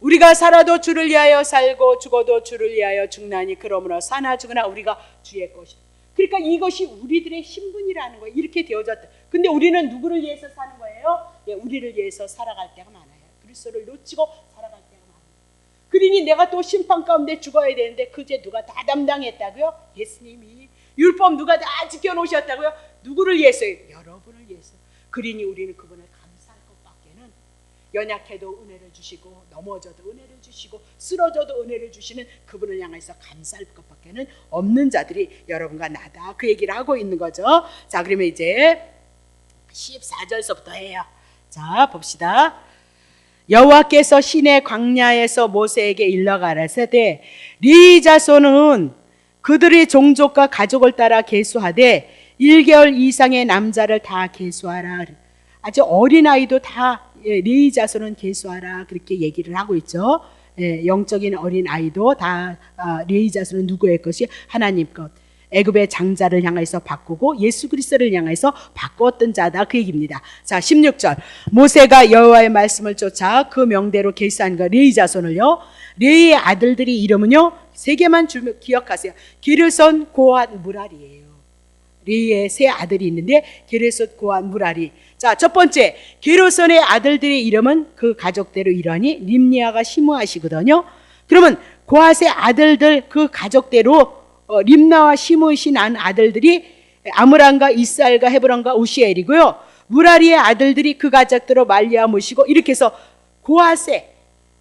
우리가 살아도 주를 위하여 살고 죽어도 주를 위하여 죽나니 그러므로 사나 죽으나 우리가 주의 것이다. 그러니까 이것이 우리들의 신분이라는 거예요. 이렇게 되어졌다. 근데 우리는 누구를 위해서 사는 거예요? 우리를 위해서 살아갈 때가 많아요. 그리스도를 놓치고 살아갈 때가 많아요. 그러니 내가 또 심판 가운데 죽어야 되는데 그제 누가 다 담당했다고요? 예수님이. 율법 누가 다 지켜놓으셨다고요? 누구를 위해서요? 여러분을 위해서. 그러니 우리는 그분을 감사할 것밖에는 연약해도 은혜를 주시고 넘어져도 은혜를 주시고 쓰러져도 은혜를 주시는 그분을 향해서 감사할 것밖에는 없는 자들이 여러분과 나다. 그 얘기를 하고 있는 거죠. 자, 그러면 이제 14절서부터 해요. 자, 봅시다. 여호와께서 시내 광야에서 모세에게 일러 가라사대 네 자손은 그들의 종족과 가족을 따라 계수하되 1개월 이상의 남자를 다 계수하라. 아주 어린아이도 다 네 자손은 계수하라. 그렇게 얘기를 하고 있죠. 영적인 어린아이도 다 네 자손은 누구의 것이? 하나님 것. 애굽의 장자를 향해서 바꾸고 예수 그리스도를 향해서 바꾸었던 자다. 그 얘기입니다. 자, 16절 모세가 여호와의 말씀을 쫓아 그 명대로 계수한 그 레위 자손을요. 레위의 아들들이 이름은요. 세 개만 기억하세요. 게르손, 고핫, 무랄이에요. 레위의 세 아들이 있는데 게르손, 고핫, 무랄이. 자, 첫 번째 게르손의 아들들의 이름은 그 가족대로 이러하니 림니아가 시므아시거든요. 그러면 고핫의 아들들 그 가족대로 림나와 시므시 난 아들들이 아므람과 이스알과 헤브론과 우시엘이고요. 무라리의 아들들이 그 가족대로 말리아 무시고 이렇게 해서 고핫의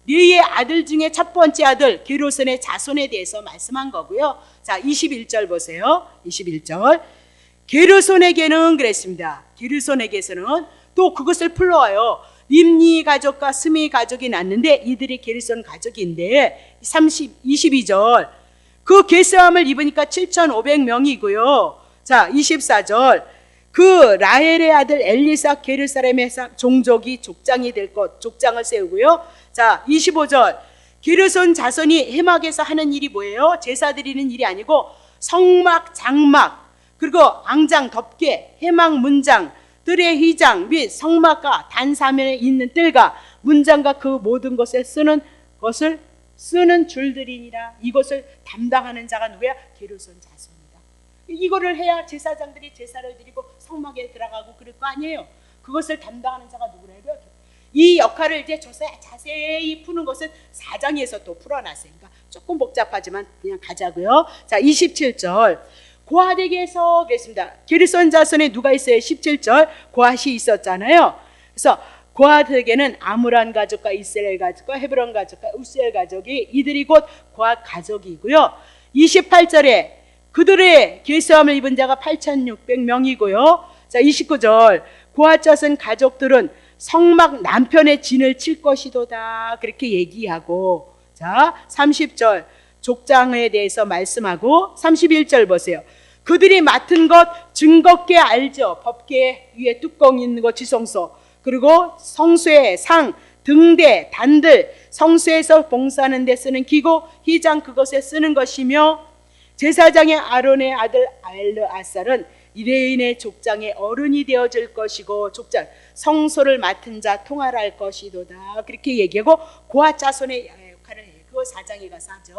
레위의 아들 중에 첫 번째 아들 게르손의 자손에 대해서 말씀한 거고요. 자, 21절 보세요. 21절 게르손에게는 그랬습니다. 게르손에게서는 또 그것을 풀러와요. 림니 가족과 스미 가족이 났는데 이들이 게르손 가족인데 22절 그 계수함을 입으니까 7,500명이고요. 자, 24절 그 라헬의 아들 엘리사 게르사렘의 종족이 족장이 될 것, 족장을 세우고요. 자, 25절 게르손 자손이 해막에서 하는 일이 뭐예요? 제사 드리는 일이 아니고 성막, 장막, 그리고 앙장, 덮개, 해막 문장, 뜰의 휘장 및 성막과 단사면에 있는 뜰과 문장과 그 모든 것에 쓰는 것을 쓰는 줄들이니라. 이것을 담당하는 자가 누구야? 게르손 자손이다. 이거를 해야 제사장들이 제사를 드리고 성막에 들어가고 그럴 거 아니에요. 그것을 담당하는 자가 누구래요? 이 역할을 이제 자세히 푸는 것은 4장에서 또 풀어놨어요. 그러니까 조금 복잡하지만 그냥 가자고요. 자, 27절 고핫에게서 그랬습니다. 게르손 자손에 누가 있어요? 17절 고핫이 있었잖아요. 그래서 고핫에게는 아므란 가족과 이스라엘 가족과 헤브론 가족과 우시엘 가족이 이들이 곧 고핫 가족이고요. 28절에 그들의 계수함을 입은 자가 8,600명이고요. 자, 29절 고핫 자손 가족들은 성막 남편의 진을 칠 것이도다. 그렇게 얘기하고, 자, 30절 족장에 대해서 말씀하고 31절 보세요. 그들이 맡은 것 증거께 알죠. 법궤 위에 뚜껑 있는 거 지성소, 그리고 성소의 상, 등대, 단들, 성소에서 봉사하는 데 쓰는 기구, 휘장 그것에 쓰는 것이며 제사장의 아론의 아들 알르아살은 이레인의 족장의 어른이 되어질 것이고 족장, 성소를 맡은 자 통할할 것이도다. 그렇게 얘기하고 고핫 자손의 역할을 해요. 그거 4장에 가서 하죠.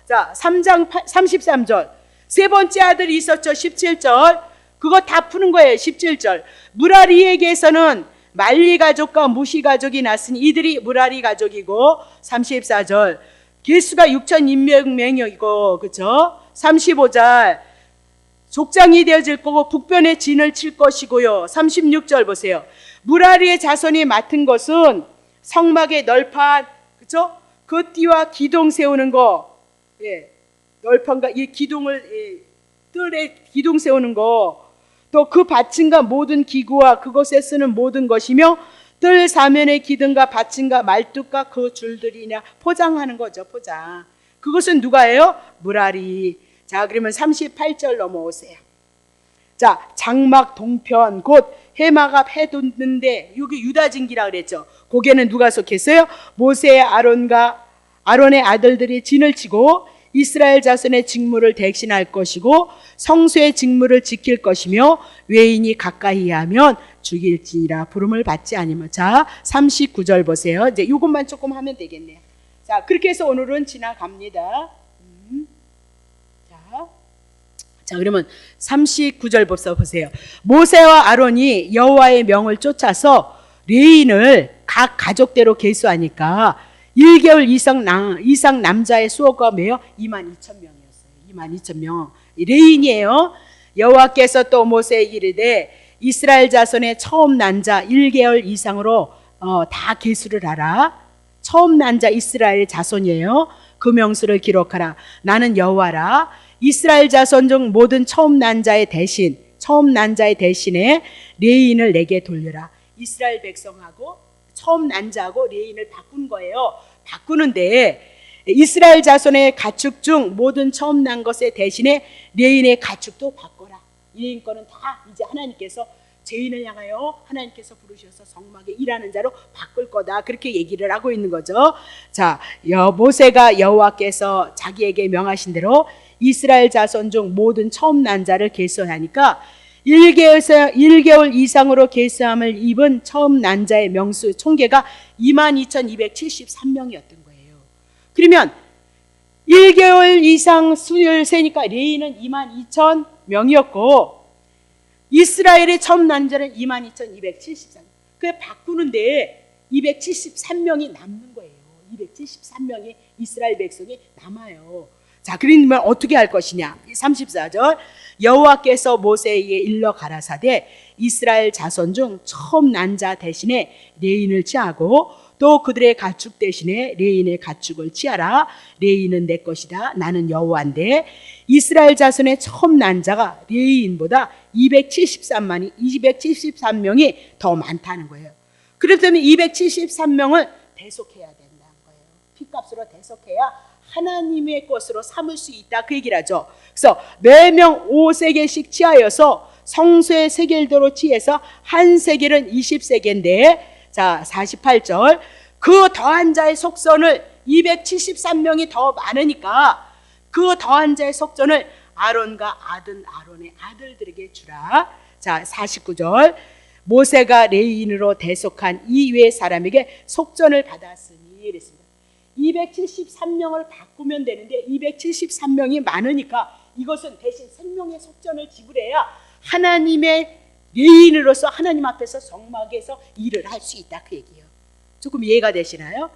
자, 3장 33절 세 번째 아들이 있었죠. 17절 그거 다 푸는 거예요. 17절 무라리에게서는 말리 가족과 무시 가족이 났으니 이들이 무라리 가족이고 34절 개수가 6,200명이고 그렇죠. 35절 족장이 되어질 거고 북변에 진을 칠 것이고요. 36절 보세요. 무라리의 자손이 맡은 것은 성막의 널판, 그렇죠? 그 띠와 기둥 세우는 거, 널판과 이 기둥을 뜰에 기둥 세우는 거, 또 그 받침과 모든 기구와 그것에 쓰는 모든 것이며 뜰 사면의 기둥과 받침과 말뚝과 그 줄들이냐 포장하는 거죠. 포장. 그것은 누가 해요? 무라리. 자, 그러면 38절 넘어오세요. 자, 장막 동편 곧 해마가 해돋는데, 여기 유다진기라 그랬죠. 거기에는 누가 속했어요? 모세의 아론의 아들들이 진을 치고 이스라엘 자손의 직무를 대신할 것이고 성소의 직무를 지킬 것이며 외인이 가까이 하면 죽일지니라 부름을 받지 아니면. 자, 39절 보세요. 이제 이것만 조금 하면 되겠네요. 자, 그렇게 해서 오늘은 지나갑니다. 자, 그러면 39절 보세요. 모세와 아론이 여호와의 명을 쫓아서 레인을 각 가족대로 계수하니까 1개월 이상 남자의 수가 매여 22,000명이었어요. 22,000명. 레인이에요. 여호와께서 또 모세에게 이르되 이스라엘 자손의 처음 난 자 1개월 이상으로 다 계수를 하라. 처음 난 자 이스라엘 자손이에요. 그 명수를 기록하라. 나는 여호와라. 이스라엘 자손 중 모든 처음 난 자의 대신에 레인을 내게 돌려라. 이스라엘 백성하고 처음 난 자하고 레인을 바꾼 거예요. 바꾸는데 이스라엘 자손의 가축 중 모든 처음 난 것의 대신에 레인의 가축도 바꿔라. 레인 거는 다 이제 하나님께서 죄인을 향하여 하나님께서 부르셔서 성막에 일하는 자로 바꿀 거다. 그렇게 얘기를 하고 있는 거죠. 자, 모세가 여호와께서 자기에게 명하신 대로 이스라엘 자손 중 모든 처음 난 자를 계수하니까 1개월 이상으로 계수함을 입은 처음 난 자의 명수 총계가 22,273명이었던 거예요. 그러면 1개월 이상 수를 세니까 레인은 22,000명이었고 이스라엘의 처음 난 자는 22,273명. 그래 바꾸는데 273명이 남는 거예요. 273명의 이스라엘 백성이 남아요. 자, 그러면 어떻게 할 것이냐? 34절. 여호와께서 모세에게 일러 가라사대 이스라엘 자손 중 처음 난 자 대신에 레인을 취하고 또 그들의 가축 대신에 레인의 가축을 취하라. 레인은 내 것이다. 나는 여호와인데 이스라엘 자손의 처음 난 자가 레인보다 273명이 더 많다는 거예요. 그렇다면 273명을 대속해야 된다는 거예요. 피값으로 대속해야 하나님의 것으로 삼을 수 있다. 그 얘기를 하죠. 그래서 매명 5세겔씩 취하여서 성소의 세겔대로 취해서 한 세겔은 20세겔인데, 자 48절. 그 더한 자의 속선을 273명이 더 많으니까 그 더한 자의 속전을 아론과 아론의 아들들에게 주라. 자 49절. 모세가 레인으로 대속한 이외의 사람에게 속전을 받았으니 이랬습니다. 273명을 바꾸면 되는데 273명이 많으니까 이것은 대신 생명의 속전을 지불해야 하나님의 레인으로서 하나님 앞에서 성막에서 일을 할 수 있다. 그 얘기예요. 조금 이해가 되시나요?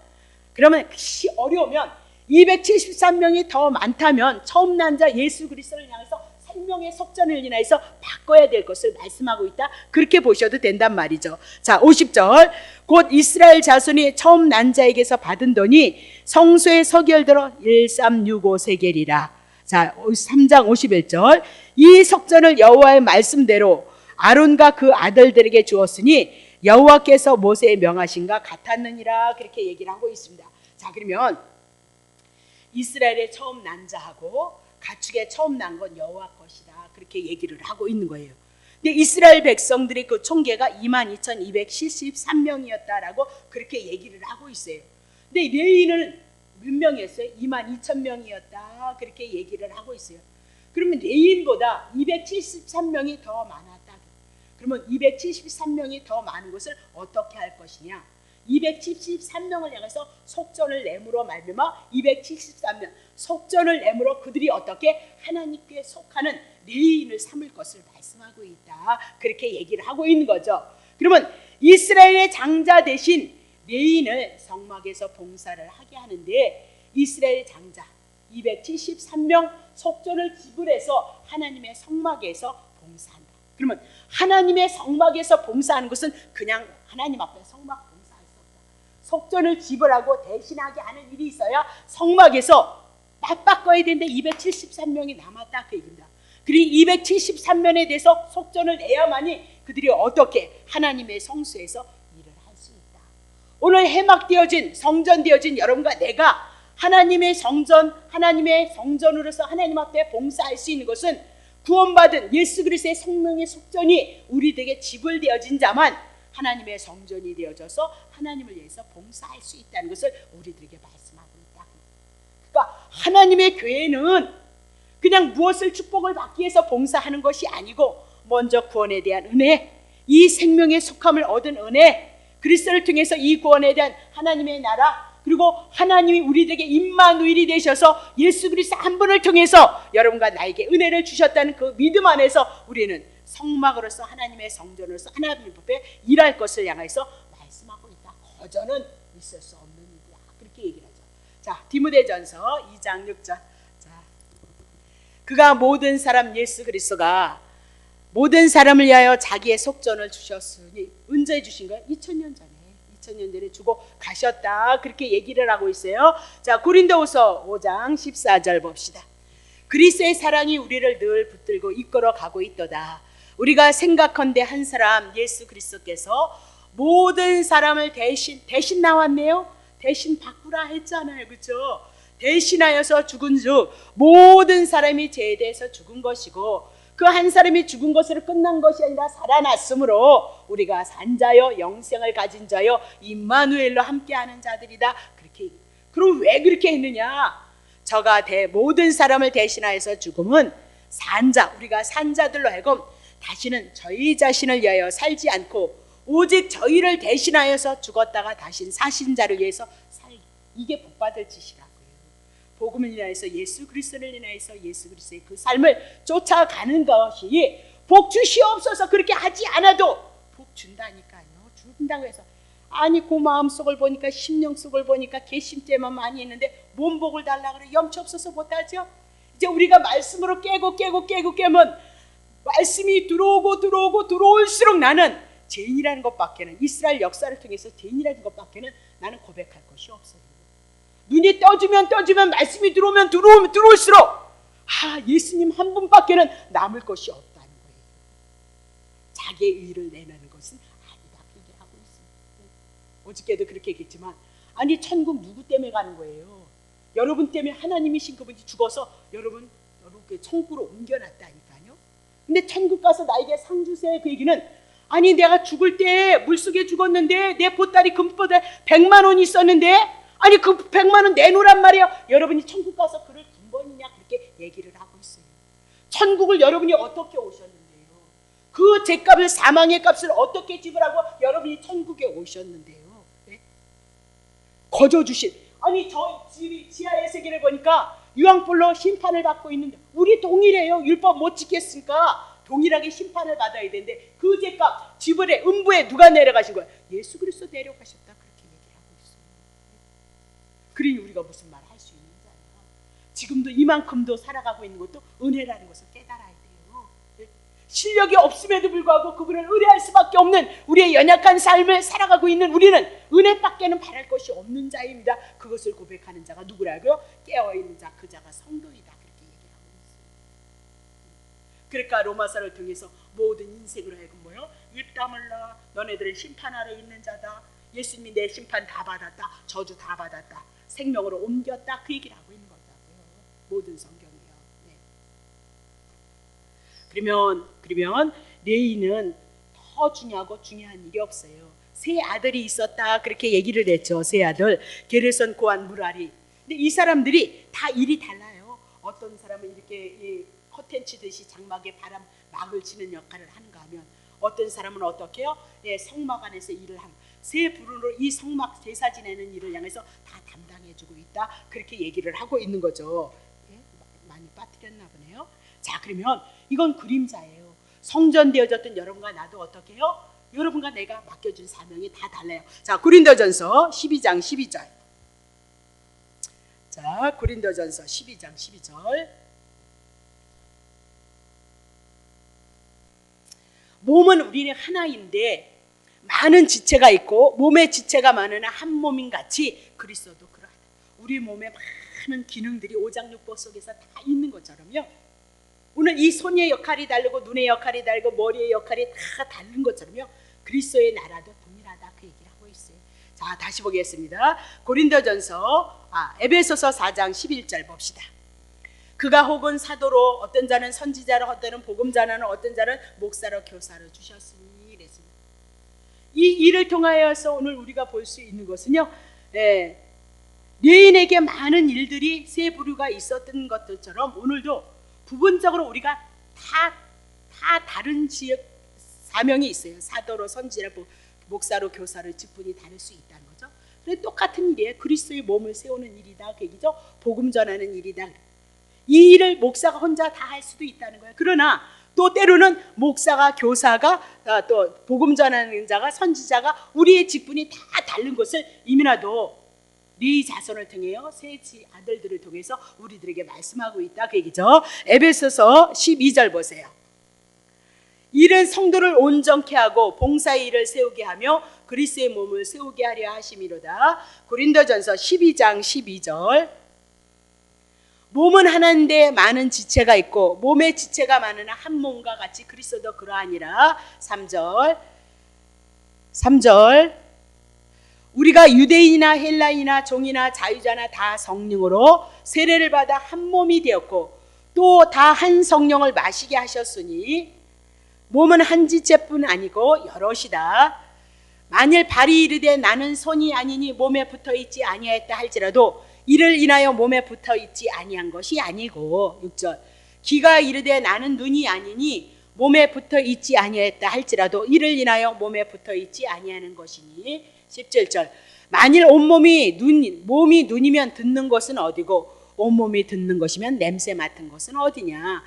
그러면 어려우면 273명이 더 많다면 처음 난 자 예수 그리스도를 향해서 생명의 속전을 인하여서 바꿔야 될 것을 말씀하고 있다. 그렇게 보셔도 된단 말이죠. 자 50절. 곧 이스라엘 자손이 처음 난 자에게서 받은 돈이 성소의 서겔대로 1365세겔이라. 자 3장 51절. 이 속전을 여호와의 말씀대로 아론과 그 아들들에게 주었으니 여호와께서 모세의 명하신가 같았느니라. 그렇게 얘기를 하고 있습니다. 자 그러면 이스라엘의 처음 난 자하고 가축의 처음 난 건 여호와 것이다. 그렇게 얘기를 하고 있는 거예요. 근데 이스라엘 백성들의 그 총계가 22,273명이었다라고 그렇게 얘기를 하고 있어요. 근데 레위는 몇 명이었어요? 22,000명이었다. 그렇게 얘기를 하고 있어요. 그러면 레위보다 273명이 더 많았다. 그러면 273명이 더 많은 것을 어떻게 할 것이냐? 273명을 향해서 속전을 내므로 말미암아 273명 속전을 내므로 그들이 어떻게 하나님께 속하는 레인을 삼을 것을 말씀하고 있다. 그렇게 얘기를 하고 있는 거죠. 그러면 이스라엘의 장자 대신 레인을 성막에서 봉사를 하게 하는데 이스라엘 장자 273명 속전을 지불해서 하나님의 성막에서 봉사한다. 그러면 하나님의 성막에서 봉사하는 것은 그냥 하나님 앞에 성막 봉사할 수 없다. 속전을 지불하고 대신하게 하는 일이 있어야 성막에서 맞바꿔야 되는데 273명이 남았다. 그 얘기입니다. 그리고 273명에 대해서 속전을 내야만이 그들이 어떻게 하나님의 성소에서 일을 할 수 있다. 오늘 해막되어진 성전되어진 여러분과 내가 하나님의 성전으로서 하나님 앞에 봉사할 수 있는 것은 구원받은 예수 그리스도의 성령의 속전이 우리에게 지불되어진 자만 하나님의 성전이 되어져서 하나님을 위해서 봉사할 수 있다는 것을 우리들에게 말씀하고 있다. 그러니까 하나님의 교회는 그냥 무엇을 축복을 받기 위해서 봉사하는 것이 아니고 먼저 구원에 대한 은혜, 이 생명의 속함을 얻은 은혜, 그리스도를 통해서 이 구원에 대한 하나님의 나라, 그리고 하나님이 우리들에게 임마누엘이 되셔서 예수 그리스도 한 분을 통해서 여러분과 나에게 은혜를 주셨다는 그 믿음 안에서 우리는 성막으로서 하나님의 성전으로서 하나님 앞에 일할 것을 향해서 말씀하고 있다. 거저는 있을 수 없는 일이야. 그렇게 얘기를 하죠. 자, 디모데전서 2장 6절. 자, 그가 모든 사람 예수 그리스도가 모든 사람을 위하여 자기의 속전을 주셨으니 언제 주신 거예요? 2000년 전에 주고 가셨다. 그렇게 얘기를 하고 있어요. 자, 고린도후서 5장 14절 봅시다. 그리스도의 사랑이 우리를 늘 붙들고 이끌어 가고 있도다. 우리가 생각컨대 한 사람 예수 그리스도께서 모든 사람을 대신 나왔네요. 대신 바꾸라 했잖아요. 그렇죠? 대신하여서 죽은 즉 모든 사람이 죄에 대해서 죽은 것이고 그 한 사람이 죽은 것으로 끝난 것이 아니라 살아났으므로 우리가 산 자여 영생을 가진 자여 임마누엘로 함께하는 자들이다. 그렇게. 그럼 왜 그렇게 했느냐? 저가 모든 사람을 대신하여서 죽음은 산 자, 우리가 산 자들로 하여금 다시는 저희 자신을 위하여 살지 않고 오직 저희를 대신하여서 죽었다가 다시 사신 자를 위해서 이게 복받을 짓이라고요. 복음을 인하여서 예수 그리스도를 인하여서 예수 그리스도의 그 삶을 쫓아가는 것이 복 주시옵소서 그렇게 하지 않아도 복 준다니까요. 준다고 해서 아니 그 마음속을 보니까 심령 속을 보니까 개심죄만 많이 있는데 뭔 복을 달라 그래? 염치 없어서 못하죠. 이제 우리가 말씀으로 깨면 말씀이 들어올수록 나는 죄인이라는 것밖에는 이스라엘 역사를 통해서 죄인이라는 것밖에는 나는 고백할 것이 없어요. 눈이 떠지면 말씀이 들어올수록 예수님 한 분밖에는 남을 것이 없다는 거예요. 자기의 의를 내놓는 것은 아니다 그렇게 하고 있습니다. 어저께도 그렇게 얘기했지만 아니 천국 누구 때문에 가는 거예요? 여러분 때문에 하나님이신 그분이 죽어서 여러분께 천국으로 옮겨놨다니까요. 근데 천국 가서 나에게 상 주세요 그 얘기는 아니 내가 죽을 때 물속에 죽었는데 내 보따리 금보따리 100만 원이 있었는데 아니 그 100만 원 내놓으란 말이야. 여러분이 천국 가서 그를 돈 버느냐 그렇게 얘기를 하고 있어요. 천국을 여러분이 어떻게 오셨는데요? 그 죄값을 사망의 값을 어떻게 지불하고 여러분이 천국에 오셨는데요? 네? 거저 주신 아니 저 지하의 세계를 보니까 유황불로 심판을 받고 있는데 우리 동일해요. 율법 못 지켰으니까 동일하게 심판을 받아야 되는데 그 죄값 지불에 음부에 누가 내려가신 거예요? 예수 그리스도 내려가셨다. 그러니 우리가 무슨 말 할 수 있는 거잖아요. 지금도 이만큼도 살아가고 있는 것도 은혜라는 것을 깨달아야 돼요. 실력이 없음에도 불구하고 그분을 의뢰할 수밖에 없는 우리의 연약한 삶을 살아가고 있는 우리는 은혜밖에는 바랄 것이 없는 자입니다. 그것을 고백하는 자가 누구라고요? 깨어있는 자, 그 자가 성도이다. 그렇게 얘기를 하고 있습니다. 그러니까 로마서를 통해서 모든 인생으로 하여금 뭐요? 입 다물라 너네들은 심판 아래 있는 자다. 예수님이 내 심판 다 받았다. 저주 다 받았다. 생명으로 옮겼다. 그 얘기를 하고 있는 거다고요. 모든 성경이요. 네. 그러면 레위는 더 중요한 일이 없어요. 세 아들이 있었다. 그렇게 얘기를 했죠. 세 아들. 게르손, 고한, 무라리. 근데 이 사람들이 다 일이 달라요. 어떤 사람은 이렇게 커튼 치듯이 장막에 막을 치는 역할을 하는가 하면 어떤 사람은 어떻게 해요? 성막 안에서 일을 하는 세 부류로 이 성막 제사 지내는 일을 향해서 다 담당해주고 있다. 그렇게 얘기를 하고 있는 거죠. 많이 빠뜨렸나 보네요. 자, 그러면 이건 그림자예요. 성전되어졌던 여러분과 나도 어떻게 해요? 여러분과 내가 맡겨준 사명이 다 달라요. 자, 고린도전서 12장 12절. 자, 고린도전서 12장 12절. 몸은 우리는 하나인데 많은 지체가 있고 몸에 지체가 많으나 한 몸인 같이 그리스도도 그러하다. 우리 몸에 많은 기능들이 오장육부 속에서 다 있는 것처럼요. 오늘 이 손의 역할이 다르고 눈의 역할이 다르고 머리의 역할이 다 다른 것처럼요. 그리스도의 나라도 동일하다 그 얘기를 하고 있어요. 자, 다시 보겠습니다. 고린도전서 에베소서 4장 11절 봅시다. 그가 혹은 사도로, 어떤 자는 선지자로, 어떤 자는 복음자는, 어떤 자는 목사로, 교사로 주셨으니 이랬습니다. 이 일을 통하여서 오늘 우리가 볼 수 있는 것은요, 여인에게 많은 일들이 세 부류가 있었던 것들처럼 오늘도 부분적으로 우리가 다 다른 지역 사명이 있어요. 사도로, 선지자로, 목사로, 교사로 직분이 다를 수 있다는 거죠. 그런데 똑같은 일이에요. 그리스도의 몸을 세우는 일이다, 그 얘기죠. 복음 전하는 일이다. 이 일을 목사가 혼자 다 할 수도 있다는 거예요. 그러나 또 때로는 목사가, 교사가, 또 복음 전하는 자가, 선지자가 우리의 직분이 다 다른 것을 이미나도 네 자손을 통해요, 세 아들들을 통해서 우리들에게 말씀하고 있다, 그 얘기죠. 에베소서 12절 보세요. 이는 성도를 온전케 하고 봉사의 일을 세우게 하며 그리스도의 몸을 세우게 하려 하심이로다. 고린도전서 12장 12절. 몸은 하나인데 많은 지체가 있고 몸의 지체가 많으나 한 몸과 같이 그리스도도 그러하니라. 3절. 우리가 유대인이나 헬라인이나 종이나 자유자나 다 성령으로 세례를 받아 한 몸이 되었고 또 다 한 성령을 마시게 하셨으니 몸은 한 지체뿐 아니고 여럿이다. 만일 발이 이르되 나는 손이 아니니 몸에 붙어있지 아니하였다 할지라도 이를 인하여 몸에 붙어있지 아니한 것이 아니고. 6절. 귀가 이르되 나는 눈이 아니니 몸에 붙어있지 아니하였다 할지라도 이를 인하여 몸에 붙어있지 아니하는 것이니. 17절. 만일 몸이 눈이면 듣는 것은 어디고 온몸이 듣는 것이면 냄새 맡은 것은 어디냐.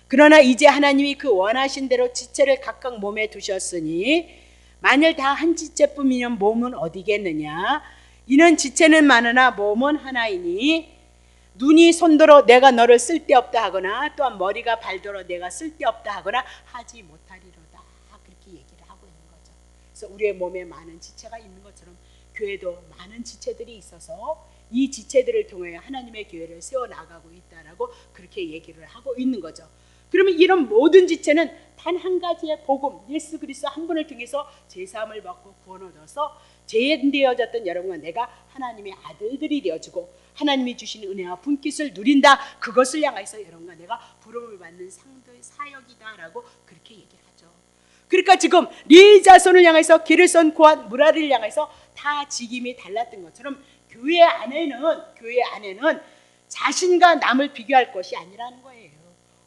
그러나 이제 하나님이 그 원하신 대로 지체를 각각 몸에 두셨으니 만일 다 한 지체뿐이면 몸은 어디겠느냐. 이는 지체는 많으나 몸은 하나이니 눈이 손들어 내가 너를 쓸데없다 하거나 또한 머리가 발들어 내가 쓸데없다 하거나 하지 못하리로다. 그렇게 얘기를 하고 있는 거죠. 그래서 우리의 몸에 많은 지체가 있는 것처럼 교회도 많은 지체들이 있어서 이 지체들을 통해 하나님의 교회를 세워나가고 있다라고 그렇게 얘기를 하고 있는 거죠. 그러면 이런 모든 지체는 단 한 가지의 복음, 예수 그리스도 한 분을 통해서 제사함을 받고 구원 얻어서 죄인되어졌던 여러분과 내가 하나님의 아들들이 되어주고 하나님이 주신 은혜와 분깃을 누린다. 그것을 향해서 여러분과 내가 부름을 받는 상도의 사역이다라고 그렇게 얘기를 하죠. 그러니까 지금 네 자손을 향해서 길을 선 고한 무라리를 향해서 다 직임이 달랐던 것처럼 교회 안에는 자신과 남을 비교할 것이 아니라는 거예요.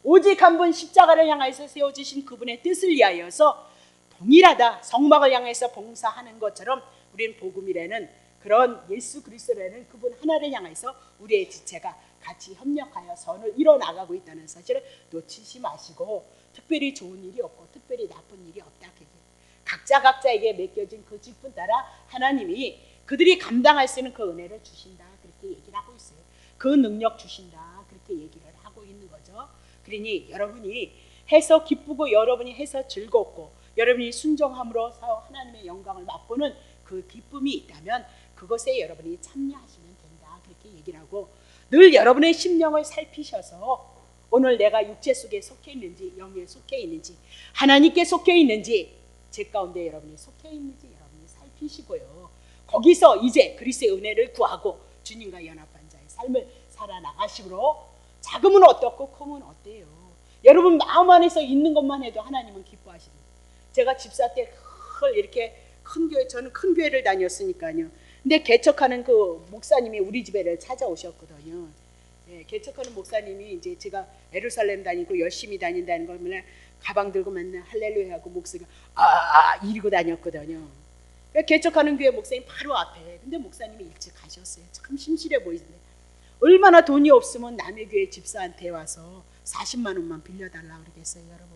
오직 한 분 십자가를 향해서 세워주신 그분의 뜻을 위하여서 동일하다. 성막을 향해서 봉사하는 것처럼 우리는 복음이라는 그런 예수 그리스도라는 그분 하나를 향해서 우리의 지체가 같이 협력하여 선을 이뤄나가고 있다는 사실을 놓치지 마시고, 특별히 좋은 일이 없고 특별히 나쁜 일이 없다. 각자에게 맡겨진 그 직분 따라 하나님이 그들이 감당할 수 있는 그 은혜를 주신다. 그렇게 얘기를 하고 있어요. 그 능력 주신다. 그렇게 얘기를 하고 있는 거죠. 그러니 여러분이 해서 기쁘고 여러분이 해서 즐겁고 여러분이 순종함으로 하나님의 영광을 맛보는 그 기쁨이 있다면 그것에 여러분이 참여하시면 된다. 그렇게 얘기를 하고, 늘 여러분의 심령을 살피셔서 오늘 내가 육체 속에 속해 있는지 영에 속해 있는지 하나님께 속해 있는지 제 가운데 여러분이 속해 있는지 여러분이 살피시고요. 거기서 이제 그리스도의 은혜를 구하고 주님과 연합한 자의 삶을 살아나가시므로 작으면 어떻고 크면 어때요? 여러분 마음 안에서 있는 것만 해도 하나님은 기뻐하십니다. 제가 집사 때 이렇게 큰 교회, 저는 큰 교회를 다녔으니까요. 근데 개척하는 그 목사님이 우리 집에를 찾아오셨거든요. 네, 개척하는 목사님이 이제 제가 예루살렘 다니고 열심히 다닌다는 걸 맨날 가방 들고 맨날 할렐루야 하고 목사가 이러고 다녔거든요. 개척하는 교회 목사님 바로 앞에. 근데 목사님이 일찍 가셨어요. 참 심실해 보이는데 얼마나 돈이 없으면 남의 교회 집사한테 와서 40만 원만 빌려달라고 그러겠어요, 여러분.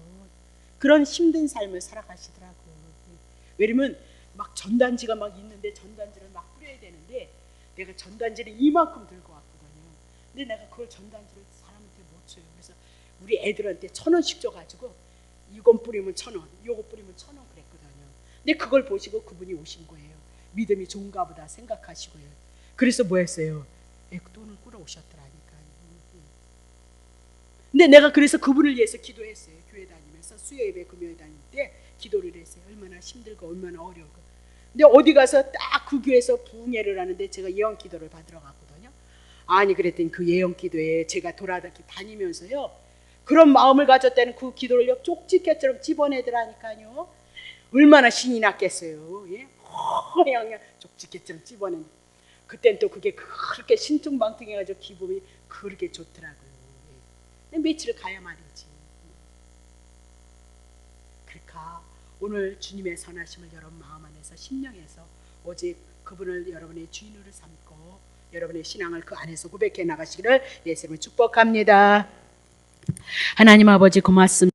그런 힘든 삶을 살아가시더라고요. 왜냐면 막 전단지가 막 있는데 전단지를 막 뿌려야 되는데 내가 전단지를 이만큼 들고 왔거든요. 근데 내가 그걸 전단지를 사람한테 못 줘요. 그래서 우리 애들한테 1,000원씩 줘가지고 이건 뿌리면 1,000원, 요거 뿌리면 1,000원 그랬거든요. 근데 그걸 보시고 그분이 오신 거예요. 믿음이 좋은가 보다 생각하시고요. 그래서 뭐 했어요? 돈을 끌어오셨더라니까요. 근데 내가 그래서 그분을 위해서 기도했어요. 교회 다니면서 수요예배 금요일 다닐 때 기도를 했어요. 얼마나 힘들고 얼마나 어려우고. 근데 어디 가서 딱 그 교회에서 부흥회를 하는데 제가 예언 기도를 받으러 갔거든요. 아니 그랬더니 그 예언 기도에 제가 다니면서요 그런 마음을 가졌다는 그 기도를 쪽지게처럼 집어내더라니까요. 얼마나 신이 났겠어요. 예? 그냥 쪽지게처럼 집어낸. 그땐 또 그게 그렇게 신통방통해가지고 기분이 그렇게 좋더라고요. 예. 며칠을 가야 말이지. 그러니까 오늘 주님의 선하심을 여러분 마음 안에서 심령에서 오직 그분을 여러분의 주인으로 삼고 여러분의 신앙을 그 안에서 고백해 나가시기를 예수님을 축복합니다. 하나님 아버지 고맙습니다.